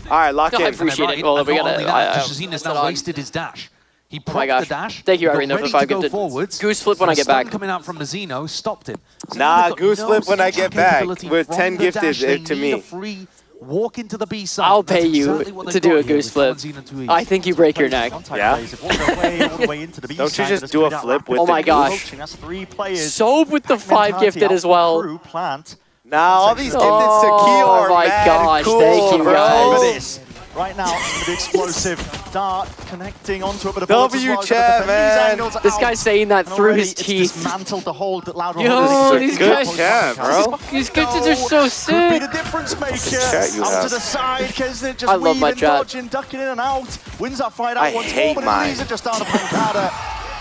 All right, lock No, I in. appreciate it. Well, And we not gotta. only that, I- Shazin has that's now on. wasted his dash. He Oh my propped gosh. the dash. Thank you, got Irene, though, for ready the 5 to go gifted. forwards. Goose flip when I and a get back. stun coming out from Mazzino stopped him. So Nah, they've got goose no flip when I switching get back. capability With from 10 the gifted dash. They to need me. a free walk into the B side. I'll That's pay you exactly what to they've do got a here goose with flip. Valentine and Tui. I think you break your neck. Contact Yeah. plays. It walked away all the way into the B Don't you side, just but it's do a straight out flip with Oh the my goose? gosh. Coaching, that's 3 players. Soap with the 5 Mentality gifted out as for well. Crew, plant. Nah, all these gifteds to Keeoh Oh are my mad gosh, cool, thank you, bro. guys. Look at this. Right now, it's going to be explosive. Dart connecting onto it, but a bullet as well. He's Chat, gonna defend these man. angles This out. guy's saying that And through already his it's teeth. dismantled the hold that Loud Yo, these guys- chat, bro. These gifted are so Could be sick. the difference maker. chat you Out have. to the side, Kesnet just I love my weaving, chat. dodging, ducking in and out. Wins that fight out I once hate more, but mine. it leaves it just down to Pancada.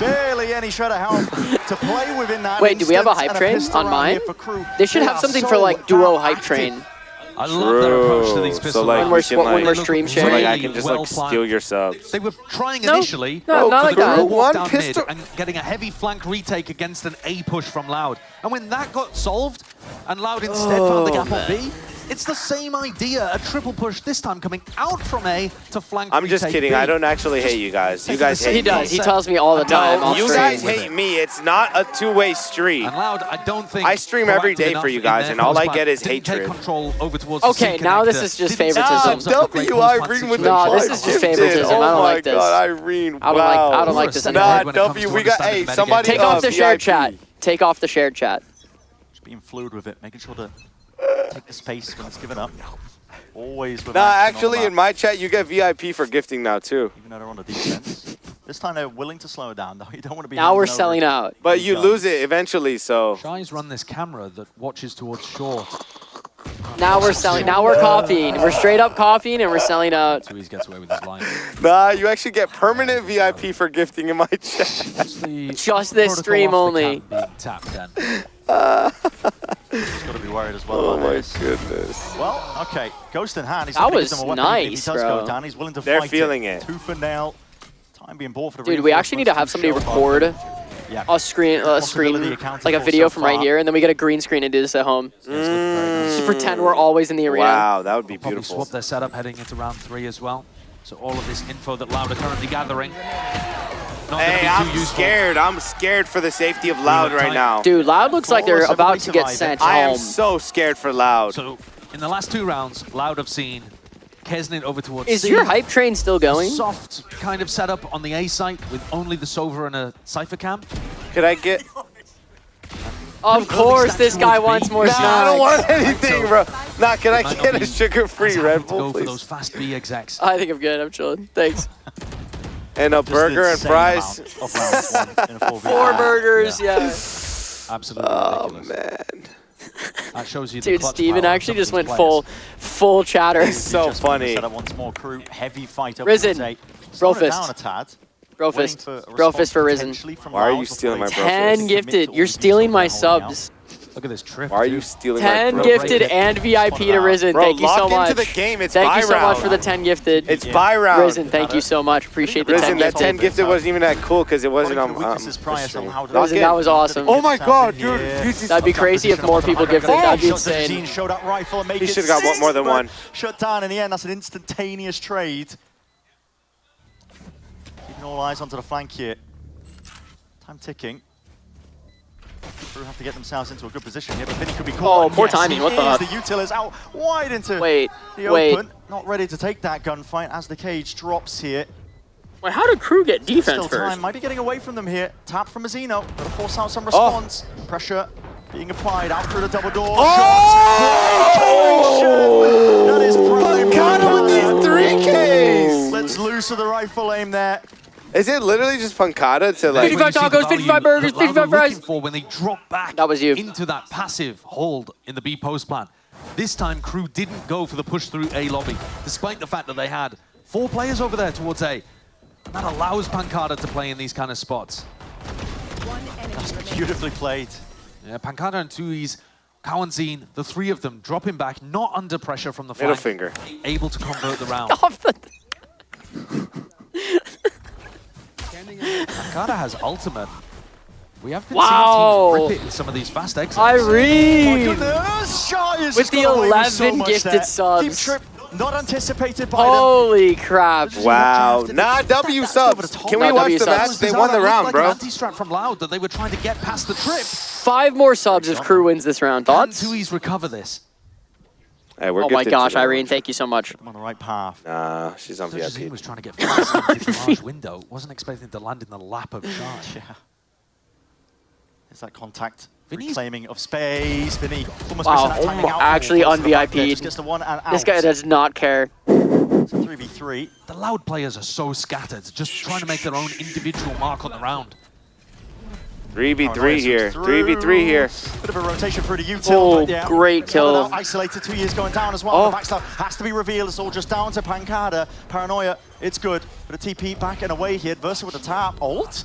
Barely any shred of health to play within that. Wait, do we have a instance, hype and train pistol on round mine? here for Crew. They should have are something so for like duo damn hype active. train. I love their approach to these So pistol like, rounds. When we're you can, when we're like, stream so sharing. like I can just like steal your subs. They were trying No, initially. no, not for like the that. Crew walk One down pistol- mid and getting a heavy flank retake against an A push from Loud. And when that got solved, and Loud instead found the gap on B, it's the same idea. A triple push this time coming out from A to flank I'm just retake kidding. B. I don't actually hate you guys. You guys hate He does. me. He tells me all the time. No, off you stream. guys hate me. It's not a two-way street. And Loud, I don't think I stream every proactive day enough for you in guys, their and all I post get plan. is Didn't hatred. take control over towards Okay, the C now this connector. is just Didn't set favoritism. themselves up for great W, post-plan Irene with the No, this five is just gifted. favoritism. I don't Oh my like this. God, Irene, I don't wow. like this Nah, anymore. Nah, when it comes W, to we got, understanding hey, metagame. somebody Take off the shared VIP. chat. Take off the shared chat. Just being fluid with it, making sure to take the space when it's given up. Always with Nah, action on actually, the in map, my chat, you get VIP for gifting now, too. even though they're on the defense. This time they're willing to slow down, though. You don't want to be. Now we're handing over selling out. But you guns. lose it eventually, so... Shy's run this camera that watches towards short. Now we're selling. Now we're copying. We're straight up copying and we're selling out. Tui's gets away with his line. Nah, you actually get permanent VIP for gifting in my chat. Just this stream only. Being tapped then. He's got to be worried as well. Oh about my this. goodness. Well, okay. Ghost in hand. He's That not gonna was give them a weapon nice, if he does bro. go down. He's willing to They're fight feeling it. Tooth and nail. Time being bought for the Dude, we actually need to have somebody reinforcements record Yeah. a screen, Possibility accounted like a for video so from right far. here, and then we get a green screen and do this at home. Just pretend we're always in the arena. Wow, that would be Probably beautiful. swap their setup heading into round 3 as well. So all of this info that Loud are currently gathering. Not Hey, going to be I'm too useful. scared. I'm scared for the safety of Loud right now. Dude, Loud looks like they're Flawless, about everybody to get survived sent it. I am home. so scared for Loud. So in the last 2 rounds, Loud have seen Kesnet over towards Is C. your hype train still going? Soft kind of setup on the A site with only the Sova and a Cypher cam. Could I get... Of course, this guy wants more Nah, I don't snacks. want anything, bro. Nah, can I Might not get a be sugar-free as Red happy to Bull, go for those please? fast B execs. I think I'm good. I'm chilling. Thanks. And a Just burger and insane fries. amount of rounds won in a 4v4. 4 burgers, yeah. Absolutely Oh, ridiculous. man. That shows you the Dude, clutch Steven power of actually some of just these went players. full chatter. It's so Just wanted to funny. set up once more. Crew heavy fight up Risen. towards A. Bro Slowed it fist. down a tad. Bro Waiting fist. for a Bro response fist for Risen. potentially from Why are Loud you before stealing he my takes bro it. fist? 10 Commit gifted. to You're all the stealing my details they're holding out. subs. Look at this trip. Why are you dude. stealing 10 my bro? gifted and VIP to Risen. Bro, Thank you so lock much. into the game. It's Thank buy you so much round. for the 10 gifted. It's buy round. Risen, thank you so much. Appreciate the 10 Risen, that gifted. 10 gifted wasn't even that cool because it wasn't on Weaknesses prior stream. somehow to Lock Risen, in. that was awesome. Oh my God, dude. Jesus. That'd be crazy if more people gifted. That'd be Shots to insane. Zine, show that rifle and make He it should've got more than 6, one. but Shut down in the end. That's an instantaneous trade. Keeping all eyes onto the flank here. Time ticking. Crew have to get themselves into a good position here, but Vinny could be caught. Oh, And poor yes, timing, he what the is. fuck? The util is out wide into Wait, the wait. open. Not ready to take that gunfight as the cage drops here. Wait, how did Crew get defense Still first? time, might be getting away from them here. Tap from Mazzino, gotta force out some response. Pressure being applied out through the double door. Oh! That is prime. Pancada with these 3Ks! Let's loosen the rifle aim there. Is it literally just Pancada to like... 55 tacos, 55 burgers, 55 fries. For when they drop back That was you. into that passive hold in the B post plan. This time, Crew didn't go for the push through A lobby, despite the fact that they had 4 players over there towards A. And that allows Pancada to play in these kind of spots. That's beautifully played. Yeah, Pancada and Tui's, Kawanzine, the 3 of them dropping back, not under pressure from the Middle flank, finger. able to convert the round. Off the- Nakata has ultimate. We have been Wow. seeing teams rip it in some of these fast exits. Irene! Goodness, Shy is With just the got away with so 11 much gifted there. subs. Deep trip, not anticipated by Holy crap. Wow. Nah, W subs. Can we No, watch W the match? subs. They won the It looked round, like bro. an anti-strat from Loud that they were trying to get past the trip. 5 more subs if Crew wins this round. Can Thoughts? Tui's recover this? Hey, we're Oh my gifted gosh, to the Irene, thank you so much. them on the right path. Nah, she's on Jazeen VIP. was trying to get fast into the large window. Wasn't expecting to land in the lap of Shy. Yeah. It's that contact Vinny's- reclaiming of space. Vinny almost Wow, missing that timing out. actually Goes to the back there, un-VIP'd. just gets the one and out. This guy does not care. It's a 3v3. The Loud players are so scattered, just trying to make their own individual mark on the round. 3v3 here. 3v3 here. Bit of a rotation through the util. Oh, but yeah, great kill. Isolated, 2 years going down as well. Oh. The backstab has to be revealed. It's all just down to Pancada. Paranoia, it's good. But a TP back and away here. Adversa with a tap. Ult?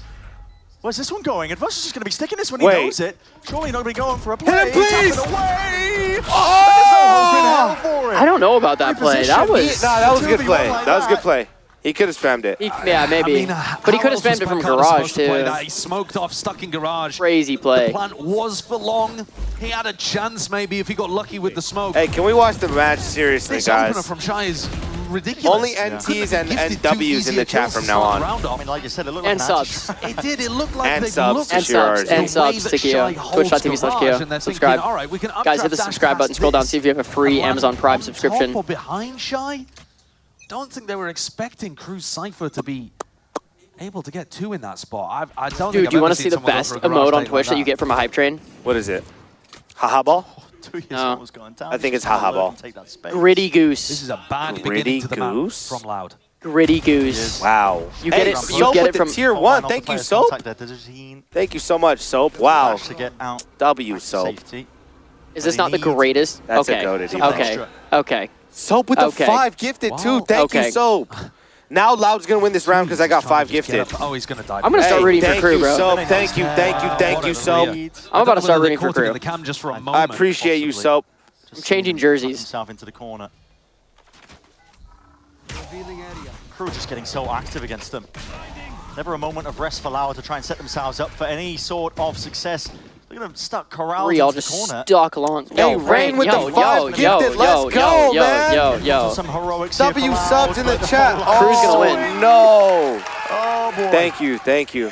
Where's this one going? Adversa's just going to be sticking this when he Wait. knows it. Surely not going to be going for a play. Hit him, please! Tapping away! Oh! There's no hope in hell for it. I don't know about that play. That was... Nah, that was a good 2v1 play. like That was a good that. play. He could have spammed it. Yeah, maybe. But he could have spammed it from garage, too. He smoked off, stuck in garage. Crazy The play. plant was for long. He had a chance maybe if he got lucky with the smoke. Hey, can we watch the match seriously, This opener guys? from Shy is ridiculous. Only NTs and Gifted two Ws in the easier chat kills to from now start the on. round I off. mean, like you said, it looked And like an subs. It did. It looked like And they subs looked to at And subs. Shirards. the And way subs that to Shy Keeoh. holds Twitch.tv/Keeoh. garage, and they're thinking, Subscribe. all right, we can Guys, hit the updraft subscribe dash button. Scroll down, past see if you have a free this. And Amazon land Prime on subscription. top or behind Shy? Don't think they were expecting Cruz Cypher to be able to get 2 in that spot. I don't think Dude, I've do you ever want to seen see the someone go best for a garage emote on date like Twitch that you get from a hype train? What is it? Haha ball? 2 years No. what was going down. I think Just it's haha alert ball. and take that space. Gritty This Goose. is a bad Gritty beginning to the map Goose? from Loud. Gritty Goose. Wow. You get Hey, it- you Soap get with it from- the tier Oh, 1. and off the Thank you, player's Soap. contact there. Dezertine Thank you so much, Soap. Wow. flash to get out. W, Back to Soap. safety. Is this But not the he needs- greatest? That's a Okay. goated Some emote. Okay. extra. Okay. Soap with the Okay. 5 gifted, too. Wow. Thank you, Okay. Soap. Now Loud's going to win this round because I got 5 Just get gifted. up. Oh, he's going to die. I'm gonna start rooting for thank Crew, you, bro. Soap. Thank you, thank you, thank you, What a Soap. lead. I'm about to start Whether they rooting for caught him in Crew. the cam just for a I moment. appreciate you, Possibly. Soap. I'm changing jerseys. Himself into the corner. Crew just getting so active against them. Never a moment of rest for Loud to try and set themselves up for any sort of success. They're going to stuck corralled Three all into just the corner. stuck along. Yo, Rain with yo, the 5 yo, gifted. yo, Let's yo, go, yo, man. yo, yo. Some heroics here W for subs in Loud, the but chat. follow-up- Crew's gonna Oh, win. no. Oh, boy. Thank you, thank you.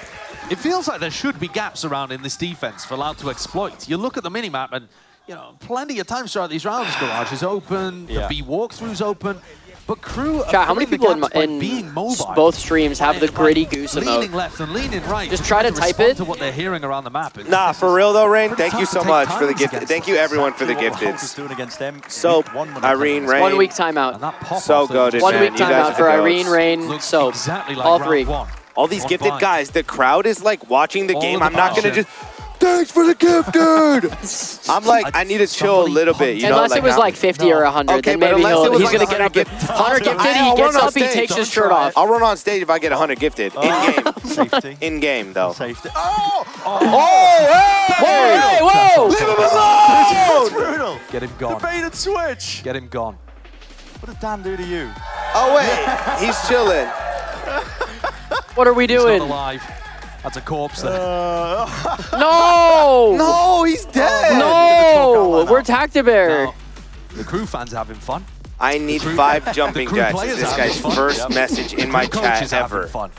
It feels like there should be gaps around in this defense for Loud to exploit. You look at the minimap and, you know, plenty of times throughout these rounds, garage is open, Yeah. the B walkthrough's open, but Crew are Chat, how many filling the people gaps by in being mobile. both streams have the By Gritty Goose leaning emote? left and leaning right. Just try to type respond it. to what they're hearing around the map. Nah, for real though, Rain, Pretty thank you tough to so take much for the turns gifted. against Thank you everyone for the See what Hulk is gifteds. doing against them. Soap, Week 1 when Irene, they Rain. 1 week And timeout. that pop So off that goated, was 1 man. week You guys timeout are for the Irene, goats. Rain, looks Soap. exactly like All round 3. one. All these On gifted fire. guys, the crowd is like watching the All game. of I'm the not gonna passion. just. Thanks for the gifted. I'm like, I need to chill a Somebody little bit. You know, Unless like it was how- like 50 or 100, Okay, then but maybe unless it was he's like gonna get up. 100 100 gifted, he I'll gets run on up, he stage. takes Don't his shirt try off. it. I'll run on stage if I get 100 gifted in game. Safety. In game though. Safety. Oh, Hey, hey! whoa! Leave him alone! Brutal. Get him gone. The bait and switch. Get him gone. What did Dan do to you? Oh wait, he's chilling. What are we He's not doing? alive. That's a corpse there. No! No, he's dead. No! We're Tactibear. Now, the Crew fans are having fun. I need The crew- 5 jumping the crew jacks. players Is this are guy's having fun. first Yep. message in my Crew chat coaches are having ever. fun.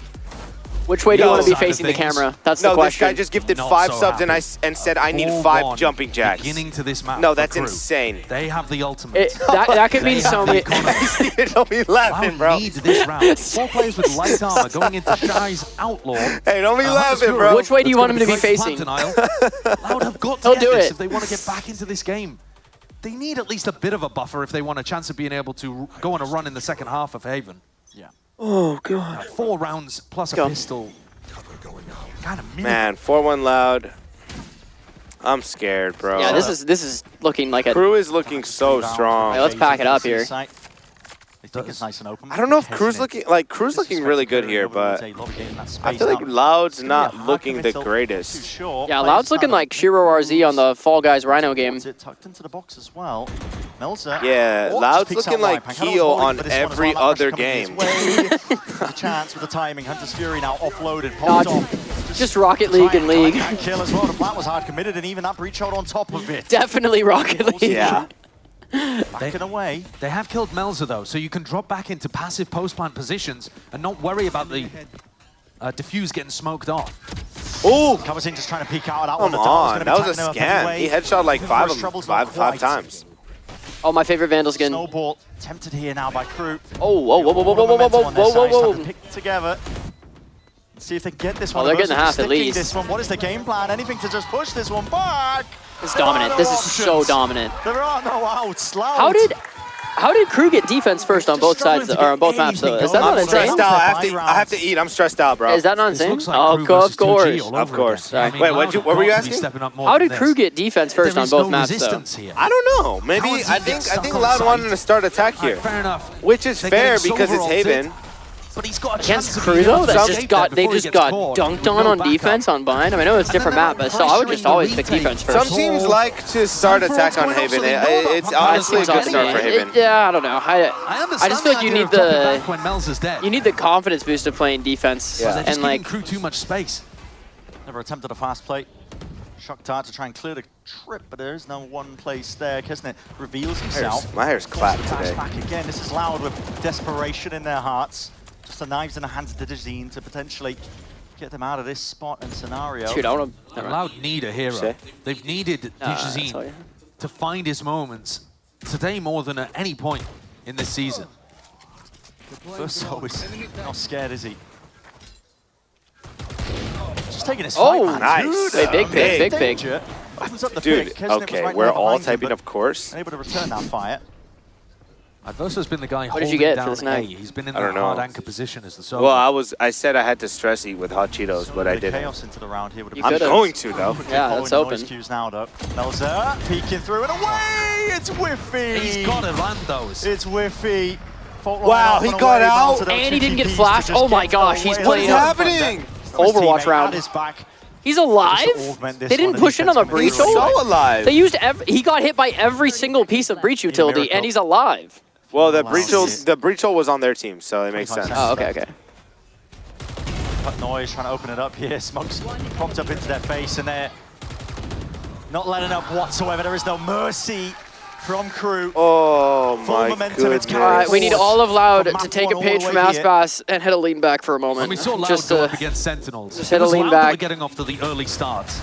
Which way do you Yo, want to be side of facing the things. camera? That's No, the this question. guy just gifted Not 5 so subs and happy. and said I need 4-1 5 jumping jacks. Beginning to this map No, for that's Crew. insane. They have the ultimate. That could mean They so have many. the economy. Don't be laughing, Loud bro. need this round. 4 players with light armor going into Shy's Outlaw. Hey, don't be laughing, Screw. bro. Which way do you That's want him to gonna be great facing? plant denial. Loud have got to He'll get do this it. if they want to get back into this game. They need at least a bit of a buffer if they want a chance of being able to go on a run in the second half of Haven. Yeah. Oh god. 4 rounds plus a Go. pistol. Kind of Man, 4-1 Loud. I'm scared, bro. Yeah, this is looking like a. Crew is looking so strong. Hey, let's pack it up here. They think it's nice and open. I don't know if Crew's Hesitant. Crew's looking really good here, but I feel like Loud's not looking the Too greatest. short. Yeah, Players Loud's looking stand like up. Shiro RZ on the Fall Guys Rhino game. It tucked into the box as well. Melzer. Yeah, Oh, Loud's just peeks looking out like wide. Pancado's Keeoh holding on for this one as every well. That other pressure game. coming his way. There's a chance with the timing. Hunter's Fury now offloaded. Nah, Popped off. just Rocket League and League. That kill as well. The plant was hard committed, and even that breach hold on top of it. Definitely Rocket League. Yeah. Backing away. They have killed Melzer though, so you can drop back into passive post-plant positions and not worry about the diffuse getting smoked off. Oh, Comes in just trying to peek out. That come one. on. That was a scam. He headshot like five times. Oh, my favorite Vandal's getting. Snowball tempted here now by KRU. Oh, whoa, whoa, whoa, whoa, whoa, whoa, whoa, whoa, whoa, whoa. Pick together. See if they get this Oh, one. they're getting Versus half at sticking least. This one. What is the game plan? Anything to just push this one back. It's There are dominant. no This is so options. dominant. There are no outs. Loud. How did KRU get defense first on both sides or on both maps though? Is that not I'm insane? stressed out. I have to eat. I'm stressed out, bro. Is that not This insane? looks like Oh, KRU of versus 2G course. all Of over course. again. I mean, Wait, Loud what were you got to be asking? stepping up more How than did this. KRU get defense first There on is both no maps though? resistance here. I don't know. Maybe How is he I getting think stuck on Loud site? wanted to start attack here, Fair enough. which is They're fair getting because it's Silver Haven. But he's got a Against chance to be KRU able though, to that escape just there got they before he just gets got caught dunked with on no on backup. defense on Bind. I mean, I know it's a different map, but still, I would just always pick defense Some first. teams like to start attack on Haven. It's honestly a good start for Haven. Yeah, I don't know. I I just feel like you need the when Melzer's dead. you need the confidence boost of playing defense Yeah. They're just and like giving KRU too much space. Never attempted a fast play. Shock dart to try and clear the trip, but there is no one place there. Kesnet reveals himself. My hair's clapped Flash today. back again. This is Loud with desperation in their hearts. Just the knives in the hands of the Digine to potentially get them out of this spot and scenario. shoot, I want to. Loud need a hero. Say? They've needed that's all Dijazine you- to find his moments today more than at any point in this season. First always not scared, is he? Just taking his fight, Oh, man. nice. Dude, Wait, big pick, big pick. danger. Opens up the Dude, pick. Kesnet was okay, right we're there all behind him, typing, but of course. unable to return that fire. Adverso's been the guy What did holding you get for down this A. night? He's been in I the don't know. hard anchor position as the solo. Well, I said I had to stress eat with hot Cheetos, but I The didn't. chaos into the round here. Would You have I'm could've. going to though. Yeah, following that's the noise open. cues now, though. Melzer peeking through and away. It's whiffy. He's got to land those. It's whiffy. Fault line Wow, off he and got away. out. Melzer, though, And he didn't get 2 TPs flashed. to just Oh my get gosh, away. he's What playing is up. happening? Overwatch round. Is back. He's alive. Just to augment this They didn't one, push in on the defense breach. He's coming so alive. They used he got hit by every single piece of breach utility, miracle. and he's alive. Well, the Wow. breach hole was on their team, so it makes 25 sense. seconds. Oh, okay, okay. Cut noise trying to open it up here. Smokes propped up into their face, and they're not letting up whatsoever. There is no mercy from KRU. Oh Full my momentum, it's goodness. All right, we need all of Loud From to map take a one all page the from way here. Aspas and hit a lean back for a moment. And we saw Loud Just go to up against Sentinels. just hit It a was lean Loud that were back. getting off to the early starts.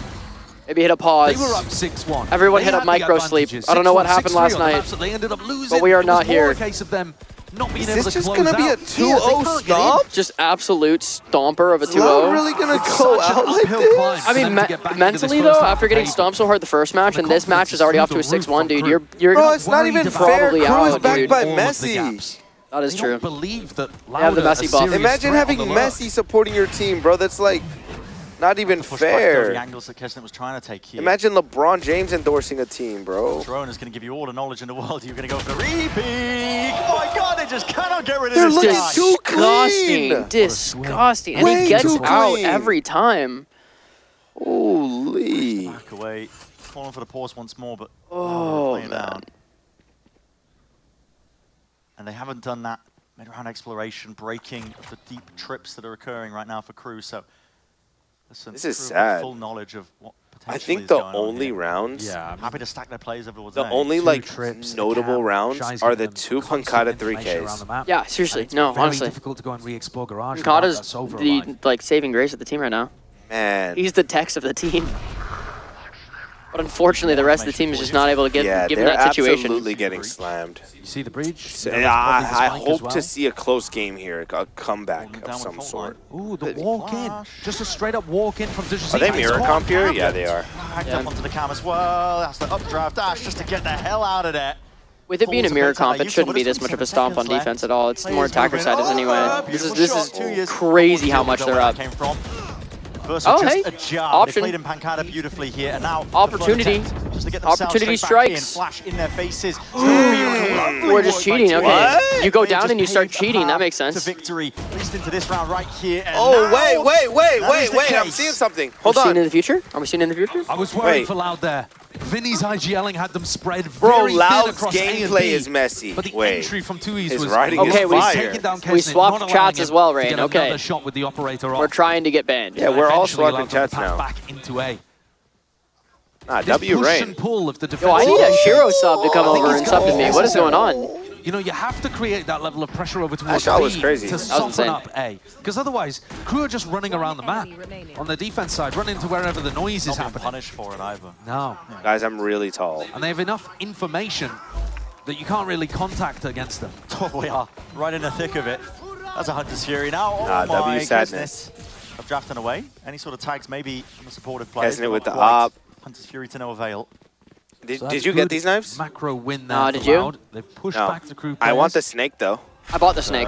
maybe hit a pause. They were up 6-1. Everyone They hit a had the micro sleep. advantages. I don't know what 6-1, happened 6-3 last on the night, maps that they ended up losing. but we are It not was more here. a case of them not being Is able this to just close gonna be a out. 2-0 stomp? Just absolute stomper of a Is Loud 2-0. really gonna It's go such an out like uphill this? climb I for mean, them to get back into this mentally first though, half after of getting Haven. stomped so hard the first match, The and this match confidence is is already through off to a the roof 6-1, from dude. KRU. You're Bro, it's not worried even about fair. probably KRU out, is backed dude. by all of the Messi. gaps. that is They true. don't believe that have the Loud are a Messi buff. serious Imagine threat having on the lurk. Messi supporting your team, bro. That's like not even Push back though, the fair. angles that Kesnet was trying to take here. Imagine LeBron James endorsing a team, bro. Drone is going to give you all the knowledge in the world. You're going to go for the repeat. Oh my God, they just cannot get rid of They're this looking guy. too Disgusting, clean. disgusting, and Way he gets too out clean. every time. Holy. Back away. Falling for the pause once more, but Oh, playing man. down. And they haven't done that mid-round exploration, breaking of the deep trips that are occurring right now for KRU. So listen, This is KRU have sad. full knowledge of what potentially I think is the going on only here. rounds, Yeah, Happy to stack their plays everyone's the day. only two like trips, notable cam, rounds Shy's are the giving them 2 constant Pancata information around the 3Ks. map. Yeah, seriously, And it's no, very honestly. difficult to go and re-explore Garage without that Kata's Sova the alive. like saving grace of the team right now. Man. He's the text of the team. But unfortunately, the rest of the team is just not able to get Yeah, given they're that situation. absolutely getting slammed. You see the breach? So, You know, yeah, that's probably I the spike as hope well. to see a close game here, a comeback Holding it of down with some fault sort. Ooh, the walk in. Flash. Just a straight up walk in from Dijazine. Are they It's mirror caught comp here? Cam. Yeah, they are. Backed Yeah. up onto the cam as well. That's the updraft dash just to get the hell out of there. With it being a Pulls mirror defense out comp, of it shouldn't Utah, be but this it's much of a 27 stomp on seconds defense left. at all. It's more Players attacker moving sided over. anyway. This Beautiful is shot. 2 years. crazy how much they're Where up. that came from. First Oh, was just hey. a jab. Option. They played in Pancada beautifully here, and now the Opportunity. flood attempt just to get themselves Opportunity straight back in. strikes. Flash in their faces. Lovely We're just work by cheating, Team. okay. What? You go They down just and you start paved the cheating, that path makes to sense. victory, at least into this round right here. And Oh, now, wait, that is the I'm case. seeing something. Are Hold we seeing in on. the future? Are we seeing in the future? I was worried Wait. for Loud there. Vinny's IGLing had them spread Bro, very thin Loud's across A and gameplay B. is messy. But the Wait. entry from Tui's His was riding is Okay, we fire. taking down We Kesnit, swapped not chats allowing as well, him to Rain. get Okay. another shot with the operator We're off. trying to get banned. Yeah, we're all Eventually allowed swapping them to chats path now. back into A. Nah, This W push Rain. and pull of the defense. Yo, I need a Shiro sub to come I think over he's and got sub to me. What is going on? You know, you have to create that level of pressure over towards shot was B crazy. to That was soften insane. up A. Because otherwise, crew are just running around the map on the defense side, running to wherever the noise is Not being happening. punished for it either. No. Guys, I'm really tall. And they have enough information that you can't really contact against them. Oh, we are right in the thick of it. That's a Hunter's Fury now. Oh Nah, my W sadness. goodness. Of drafting away. Any sort of tags maybe from the supportive players. Kesnit but with not the quite. op. Hunter's Fury to no avail. Did So that's you get good these knives? Macro win there. No, for did you? Loud. They've pushed No. back the crew I want the players. snake though. I bought the snake.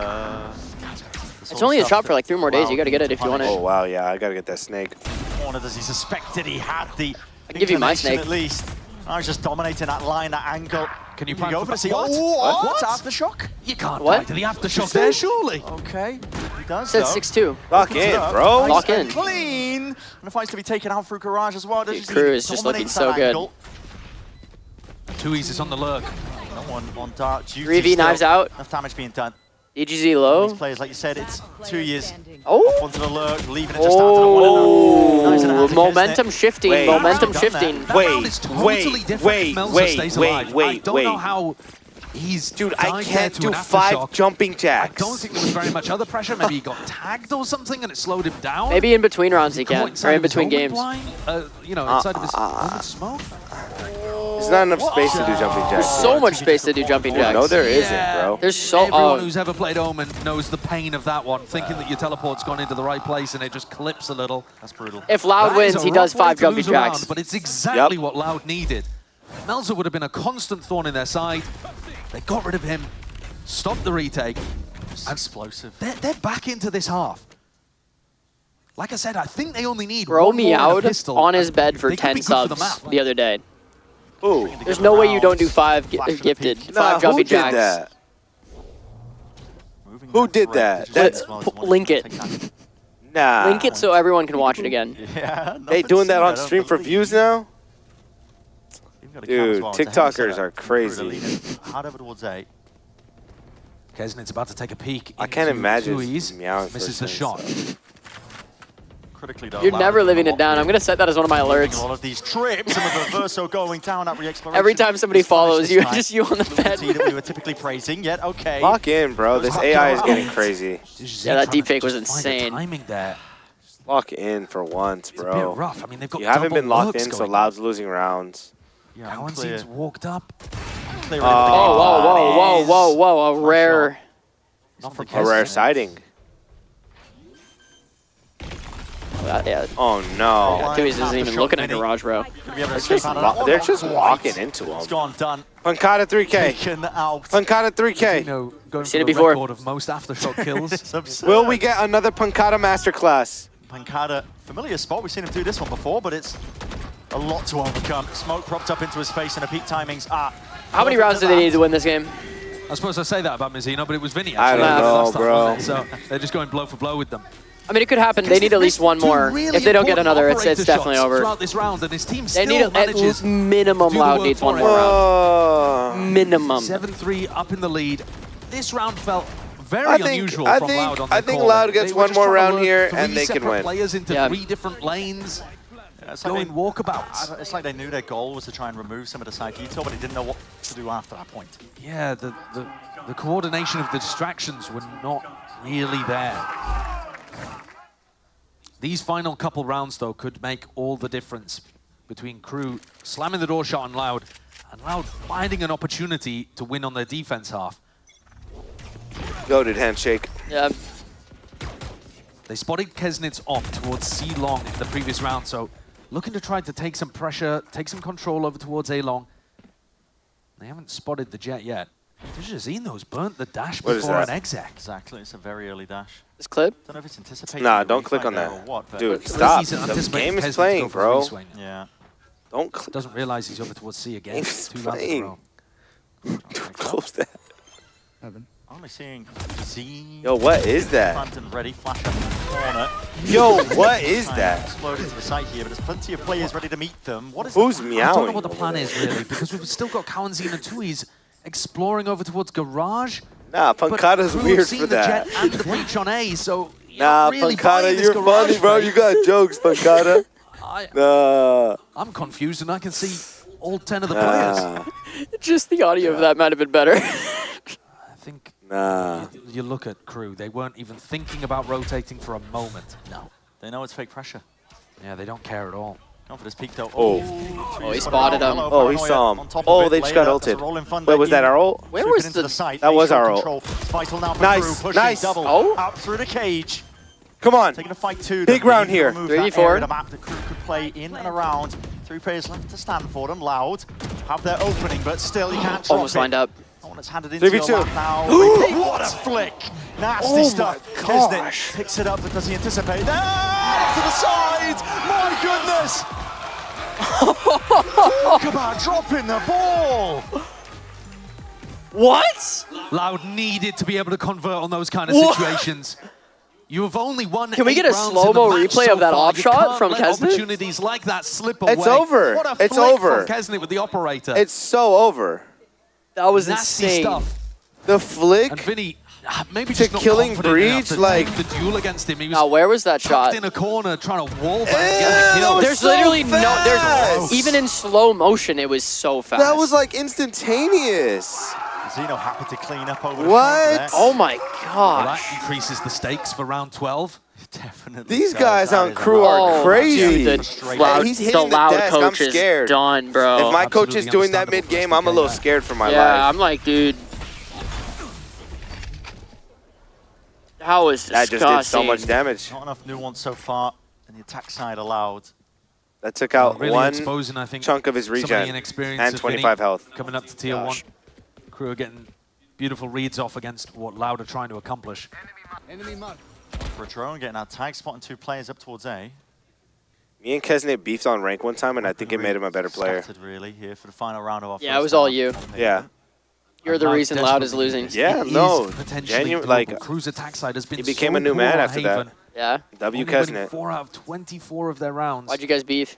It's only a shop for like 3 more days. You gotta get it if you want Oh it. wow, yeah, I gotta get that snake. Corner does he suspected he had the I can give you my inclination snake. at least. I was just dominating that line, that angle. Can you Can plan go for for the- the see? What? Oh, What? Aftershock? You can't What? die to the aftershock there, surely. Okay, he does It said though. 6-2. Lock Opens it in, up. bro. Nice Lock and in. Clean. And the fight's to be taken out through Garage as well. Dude, Crew is just looking so good. Tui's is on the lurk. No one on dark duty. 3v knives still. out. Enough damage being done. DGZ These low. players, like you said, it's 2 years. Oh. Onto the lurk, leaving it just down to the one and Oh. Knives in the hands of Momentum Kesnit. shifting. Wait. Momentum Done that. shifting. That Wait, round is totally wait, different if wait, Melzer wait, stays wait, alive. I wait, don't know wait. how he's Dude, I died can't there to do an 5 aftershock. jumping jacks. I don't think there was very much other pressure. Maybe he got tagged or something and it slowed him down. Maybe in between rounds he Caught can. inside Or in of his between omen games. blind, you know, inside of his omen smoke. There's not enough space to do jumping jacks. So much space to do jumping jacks. No, there isn't, bro. There's so... Everyone Oh, who's ever played Omen knows the pain of that one, thinking that your teleport's gone into the right place and it just clips a little. That's brutal. if Loud That is wins, a he does rough way 5 to jumping lose a round, jacks. but it's exactly what Loud needed. Melzer would have been a constant thorn in their side. They got rid of him, stopped the retake. It's explosive. They're back into this half. Like I said, I think they only need Bro one more and a meowed pistol, on his and bed for they could 10 be good for the subs map. the other day. Ooh. There's no way you don't do 5 gifted. 5 Nah, who jumping did jacks. that? Moving Who left, did right, that? just That's- as well as he wants link to it. take that. Nah. Link it so everyone can watch it again. Yeah. They nothing doing that seen, on I don't stream for believe. views now? Even got a cam as Dude, well. It's a heavy TikTokers setup. are Crew crazy. to lead it hard over towards A. Kesnit's about to take a peek. I can't into imagine Tui's. meowing for Misses the a shot. second, Critically though. You're Loud never doing living a it lot down. here. I'm going to set that as one of my Making alerts. a lot of these trips and with Reverso going down at re-exploration. Every time somebody was punished follows this you, time. just you on the Little bed. T that we were typically praising, yet okay. Lock in, bro. This AI is getting crazy. Yeah, that Trying to deepfake was just find the insane. timing there. Lock in for once, It's a bit bro. rough. I mean, they've got You haven't double been locked lurks in, so going. Loud's losing rounds. Yeah, Cowan unclear. seems walked up. Unclear Oh, Oh, whoa, whoa, whoa, whoa, whoa. A rare... Not for A rare Kesnit. sighting. Yeah, Oh no. yeah, Tui's isn't even looking at Garage, bro. Could we have an They're escape just, out of that one? they're just Not walking quite. into It's him. gone, done. Pancada 3K. Taken out. Pancada 3K. You know, going Seen for it the before. record of most aftershock kills. It's absurd. Will we get another Pancada masterclass? Pancada, familiar spot. We've seen him do this one before, but it's a lot to overcome. Smoke propped up into his face, and the peak timings are. How many rounds do they need to win this game? I suppose I say that about Mizzino, but it was Vinny. I Actually, don't last know, time, bro. wasn't it? So they're just going blow for blow with them. I mean, it could happen. They need at least one more. If they don't get another, it's definitely over. Throughout this round, and his team They still need at manages to minimum. do the Loud work needs one for more it. round. Oh. Minimum. 7-3 up in the lead. This round felt very I think- unusual I from think- Loud on I their think call. Loud gets They were one just more trying to round lure here, three and they can separate win. players into Yeah. 3 different lanes, It's like going they- walkabouts. It's like they knew their goal was to try and remove some of the side detail, but they didn't know what to do after that point. Yeah, the coordination of the distractions were not really there. These final couple rounds, though, could make all the difference between Crew slamming the door shot on Loud and Loud finding an opportunity to win on their defense half. Goated handshake. Yeah. They spotted Kesnit's off towards C long in the previous round, so looking to try to take some pressure, take some control over towards A long. They haven't spotted the jet yet. Zeno's burnt the dash What is before an that? exec. Exactly, it's a very early dash. This clip? Don't know if it's anticipating. Nah, the don't click refight on there that. or what, but Dude, He's stop. anticipating The game Kesnit is to go playing, for a bro. reswing. Yeah. Don't click. Doesn't realize he's over towards C again. Game's 2 laps in a playing. row. Close that. Only seeing Z. Yo, what is that? Phantom ready, flash up in the corner. Yo, what is Trying to that? explode into the site here, but there's plenty of players ready to meet them. What is Who's the I meowing? don't know what the plan is really, because we've still got Kawanzin and Tui's exploring over towards Garage. Nah, but Pancada's Crew have weird seen for the that. Jet and the breach on A, so Nah, really Pancada, buying this you're Garage funny, bro. play. You got jokes, Pancada. Nah. I'm confused, and I can see all 10 of the players. Nah. Just the audio of that might have been better. I think Nah. you look at Crew, they weren't even thinking about rotating for a moment. No, they know it's fake pressure. Yeah, they don't care at all. Going for this peak though. Oh. Oh, he spotted him. Oh, he saw him. Oh, they just got ulted. Wait, was that our ult? Where was the... That was our ult. Vital now for Nice, Crew, pushing nice. double Oh. up through the cage. Come on. Taking a fight two. Big round here. 3v4. The map the Crew could play in and around. 3 players left to stand for them. Loud have their opening, but still you can't drop Almost it. lined up. Oh, and it's handed into 3v2. your lap now. What a flick! Nasty Oh stuff. my gosh. Kisnet picks it up, but does he anticipate? Ah, to the side! My goodness! Talk about dropping the ball! What? Loud needed to be able to convert on those kind of What? situations. You have only won Can we 8 get a rounds in slow-mo the match replay so of that far. op You shot can't from let Kesnet? opportunities like that slip away. It's over. What a It's flick over. from Kesnet with the operator. It's so over. That was nasty insane. stuff. The flick. And Vinny, maybe To just not killing confident enough Breach, to like- take the duel against him. He was Now, where was that tucked shot? in a corner trying to wall back Ew, and get the that kill. was There's so literally fast. there's even in slow motion, it was so fast. That was like instantaneous. Zeno happy to clean up over the What? front there. Oh my Well, that gosh. increases the stakes for round 12. Definitely. These does. guys That on is a Crew lot. are Oh, crazy. dude, Straight the loud, He's the hitting the loud desk. I'm coach is scared. done, bro. If my coach is Absolutely doing that understandable for mid-game, I'm a little STK. scared for my Yeah, life. I'm like, dude. That was That disgusting. just did so much damage. Not enough nuance so far, and the attack side allowed. That took out Really one exposing, I think, chunk of his some of the regen inexperience and of 25 Vinny health. coming up to tier Gosh. 1. Crew are getting beautiful reads off against what Loud are trying to accomplish. For a drone, getting our tag spot and 2 players up towards A. Me and Kesnet beefed on rank one time, and I think it made him a better player. Scattered really here for the final round of our Yeah, first it was all half. you. Yeah. You're the Loud reason Loud is desperately losing. needs- Yeah, It is no, potentially genuine- doable. like, Crew's attack side has been he became so a new poor man on after that. Haven. Yeah? W Only winning Kesnet. 4 out of 24 of their rounds Why'd you guys beef?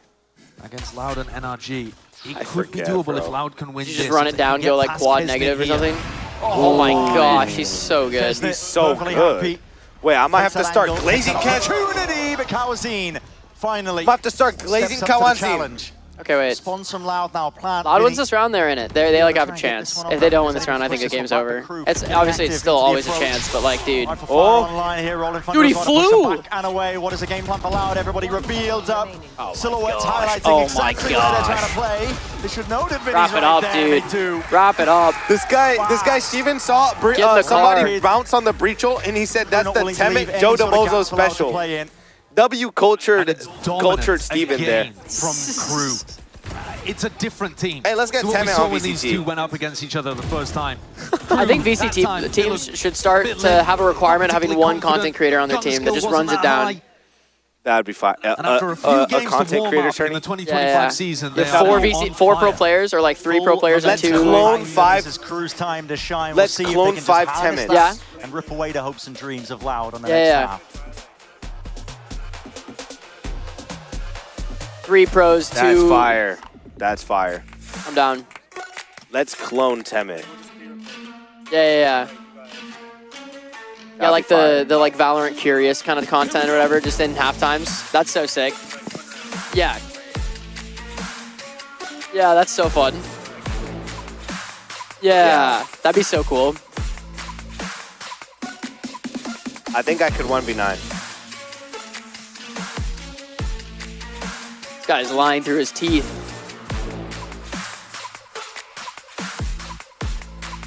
against Loud and NRG. It I could be forget, doable bro. if Loud can win Did you this. just run If it they can down, get go like past quad Kesnet negative or here. something? Oh my gosh, he's so good. Kesnet He's so perfectly good. happy. Wait, I might have to Takes that start angle, glazing takes Kesnet. an opportunity, but Kawazine finally I might have to start glazing steps up to the Kawanzin. challenge. Okay, wait. Response from Loud now. Plant. Loud wins Vinny. this round, they're in it. They like have a Try and get chance. this one If they over. don't win this round, I think the Push this game's one back over. to Crew. It's Getting obviously it's active still into the always a approach. chance, but like, dude. Right for Oh. fire online here, rolling front Dude, he of us, push them flew! back and away. What is the game plan for Loud? Everybody revealed up. Silhouettes gosh. highlighting Oh my exactly where they're trying gosh. to play. They should know that Vinny's Wrap it right up, there. dude. They do. Wrap it up. This guy Steven saw Get in the somebody car. bounce on the breachel, and he said that's Not the willing to leave Temet any Joe sort of DeBozo gap for Loud to special. play in. W And cultured it's dominant Steven there. again from Crew. It's a different team. Hey, let's get to what we 10 saw on when these VCT. two went up against each other the first time. I think That time, VCT they teams looked should start bit to limp, have a requirement of having particularly one content confident. creator on their Gun team that skill just wasn't runs it that down. high. That'd be fine. And after a few A games to content warm creator up in tourney. the 2025 Yeah. season, You they have are four on pro fire. players or like 3 pro players and Let's 2. clone This 5. is Crew's time to shine. Let's we'll see clone if they can 5 just harness Temets. that Yeah. and rip away the hopes and dreams of Loud on the Yeah, next yeah. half. 3 pros, 2. That's fire. That's fire. I'm down. Let's clone Temet. Yeah. Yeah, That'd like be fire. the like Valorant Curious kind of content or whatever, just in half times. That's so sick. Yeah. Yeah, that's so fun. Yeah, that'd be so cool. I think I could 1v9. This guy's lying through his teeth.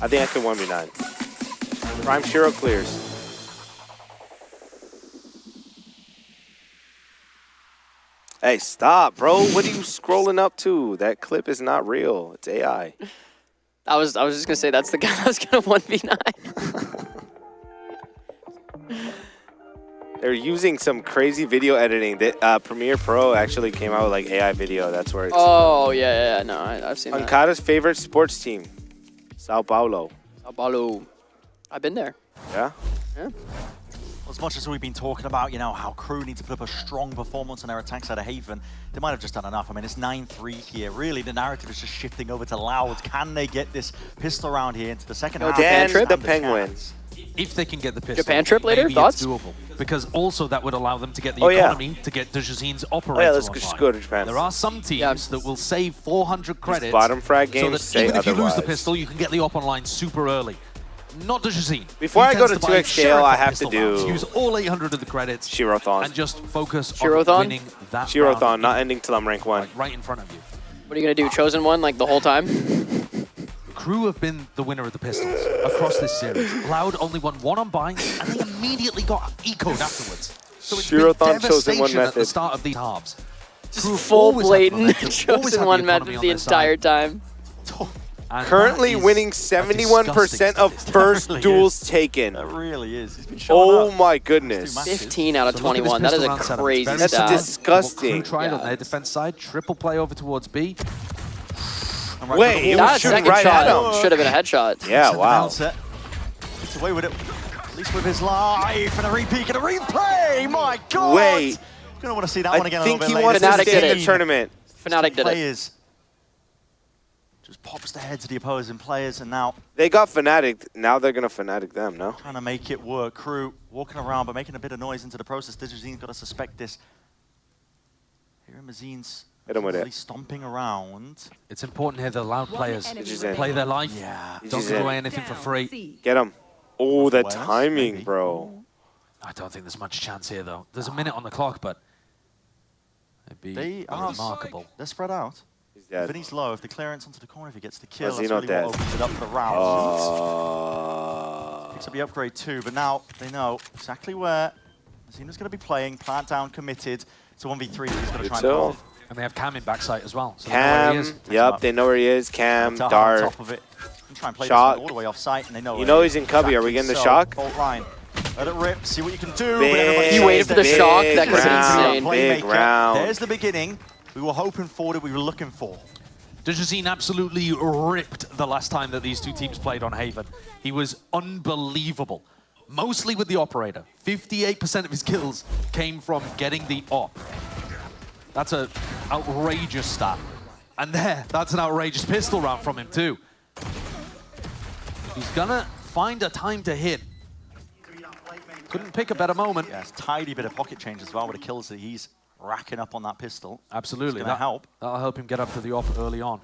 I think I could 1v9. Prime Shiro clears. Hey, stop, bro. What are you scrolling up to? That clip is not real. It's AI. I was just gonna say that's the guy that was gonna 1v9. They're using some crazy video editing. That Premiere Pro actually came out with like AI video. That's where it's. Oh yeah. No, I've seen that. Ancada's favorite sports team, Sao Paulo. Sao Paulo. I've been there. Yeah. Yeah. As much as we've been talking about, you know, how KRU need to put up a strong performance on their attacks out of Haven, they might have just done enough. I mean, it's 9-3 here. Really, the narrative is just shifting over to Loud. Can they get this pistol round here into the second half? Dan trip? the Penguin. If they can get the pistol, Japan trip later? maybe Thoughts? it's doable. Because also that would allow them to get the Oh, yeah. economy to get Dejazin's operator let's online. just go to Japan. There are some teams that will save 400 credits bottom frag so games that say even if you lose the otherwise. pistol, you can get the op online super early. Not Dejazin. Before I go to buy 2x Sheriff I have to pistol rounds, do use all 800 of the credits Shirothon. and just focus Shirothon? on winning that Shirothon, round, not ending till I'm rank 1. like, right in front of you. What are you gonna do? Chosen one like the whole time? KRU have been the winner of the pistols across this series. Loud only won one on binds, and they immediately got ecoed afterwards. So it's been Shirothon chosen one devastation at the method. start of these halves. Just KRU have full always had blatant momentum, always had chosen the one economy method on the their entire side. time. And Currently that is winning a 71% disgusting of statistic. first really duels is. taken. That really is. He's been showing Oh up. my goodness. Matches. 15 out of So look at this 21. That is pistol a round setup. It's crazy very That's stat. similar to disgusting. what KRU tried on Yeah. their defense side. Triple play over towards B. And right Wait, for the it wall. was That shooting second right at shot him. should have been a headshot. Yeah, Send the wow. bouncer. Gets away with it. At least with his life and a repeat and a replay. My God. Wait. Gonna want to see that I one again a think little he bit wants later. to Fnatic stay did in it. the tournament. Fnatic did it. Players. Just pops the heads of the opposing players, and now They got Fnatic. Now they're going to Fnatic them, no? trying to make it work. KRU walking around but making a bit of noise into the process. Digizin's got to suspect this. Here Mazin's Hit him with it. stomping around. It's important here the Loud players Digizin. play their life. Yeah. Don't Digizin. give away anything for free. Get him. Oh, the Awareness, timing, maybe. bro. I don't think there's much chance here, though. There's a minute on the clock, but it'd be They are remarkable. They're spread out. He's dead. Vinny's low. If the clearance onto the corner, if he gets the kill, that's Mazino really dead. what opens it up for the round. Picks up the upgrade too, but now they know exactly where Mazino's going to be playing. Plant down, committed. It's a 1v3 that he's going to try and pull off. And they have Cam in backside as well. So they know where he Cam. is. Yep, they know where he is. Cam, Taha on Dart. top of it. And try and play Shock. this one all the way off site, and they know You where know it he's is. in cubby. Are we getting the So, shock? Fault line. Let it rip. See what you can do. Big, but everybody You waited for the stays shock? there. That could've been insane. Big Playmaker. round. There's the beginning. We were hoping for it. We were looking for. Dejazin absolutely ripped the last time that these two teams played on Haven. He was unbelievable. Mostly with the operator. 58% of his kills came from getting the op. That's an outrageous stat. And that's an outrageous pistol round from him too. He's gonna find a time to hit. Couldn't pick a better moment. Yes, tidy bit of pocket change as well with the kills that he's racking up on that pistol. Absolutely. It's gonna help. That'll help him get up to the op early on.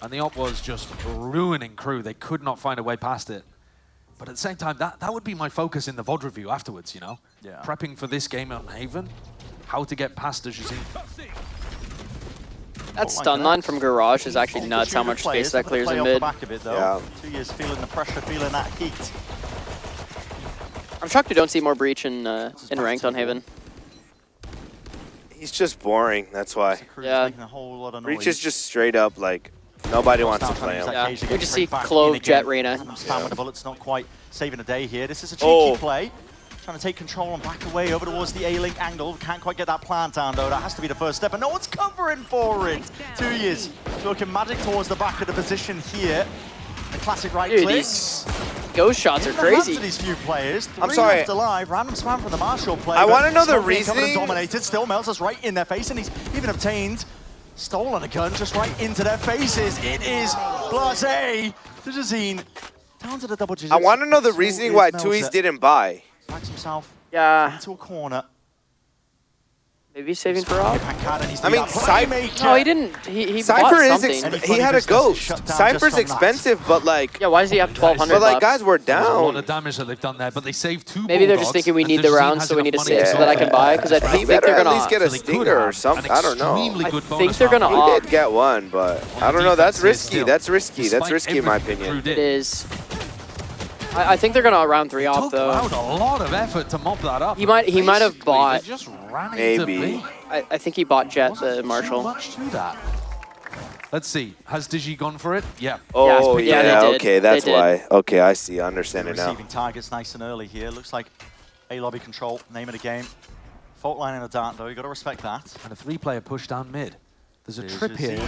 And the op was just ruining KRU. They could not find a way past it. But at the same time, that would be my focus in the VOD review afterwards, you know? Yeah. Prepping for this game on Haven, how to get past Dejazin. That stun line from Garage is actually nuts how much space that clears in Play mid. off the back of it, though. Yeah. 2 years feeling the pressure, feeling that heat. I'm shocked we don't see more Breach in ranked on Haven. He's just boring. That's why. KRU's Yeah. making a whole lot of noise. Breach is just straight up like nobody wants to play him. Yeah, we just see Clove, Jet, Reyna. Spam with the bullets, not quite saving the day here. This is a cheeky Oh. play. Trying to take control and back away over towards the A-Link angle. Can't quite get that plant down, though. That has to be the first step, and no one's covering for it. 2 years. Looking magic towards the back of the position here. The classic right Dude, click. these ghost shots are In the hands crazy. of these few players. I'm 3 sorry. left alive. Random spam from the Marshall play. I but wanna know the Smoke being covered and reasoning. dominated. Still melts us right in their face, and he's even obtained stolen a gun just right into their faces. It is Blase. Dejazin down to the double digits. I want to know the So reasoning is why Melter. Tui's didn't buy. Backs himself Yeah, into a corner. maybe saving for off. I mean, No, he didn't. He Cypher bought is something. Any he funny had a business is ghost. shut down just Cypher's from expensive, but like, Yeah, why does he have 1,200 but like left? guys, we're There's a lot down. of damage that they've done there, but they saved 2 Maybe they're just Bulldogs, thinking we and need the Dejazin rounds, has so we need to enough save money so that I can buy. Because I He think they're better at gonna. least get a So they could stinger or have something. an I don't know. extremely I good think bonus they're gonna round. He off. did get one, but I don't know. That's risky. That's risky. That's risky in my opinion. It is. I think they're gonna round 3 off Took though. out a lot of effort to mop that up. He might have Basically, bought. They just ran Maybe. into B. I think he bought Jet Wasn't the too Marshall. much to that. Let's see. Has Digi gone for it? Yeah. Oh Yeah, yeah, they did. okay, that's They did. why. Okay, I see. I understand it now. Receiving targets nice and early here. Looks like A-Lobby control, name of the game. Fault line in the dart, though. You got to respect that. And a 3-player push down mid. There's a trip here.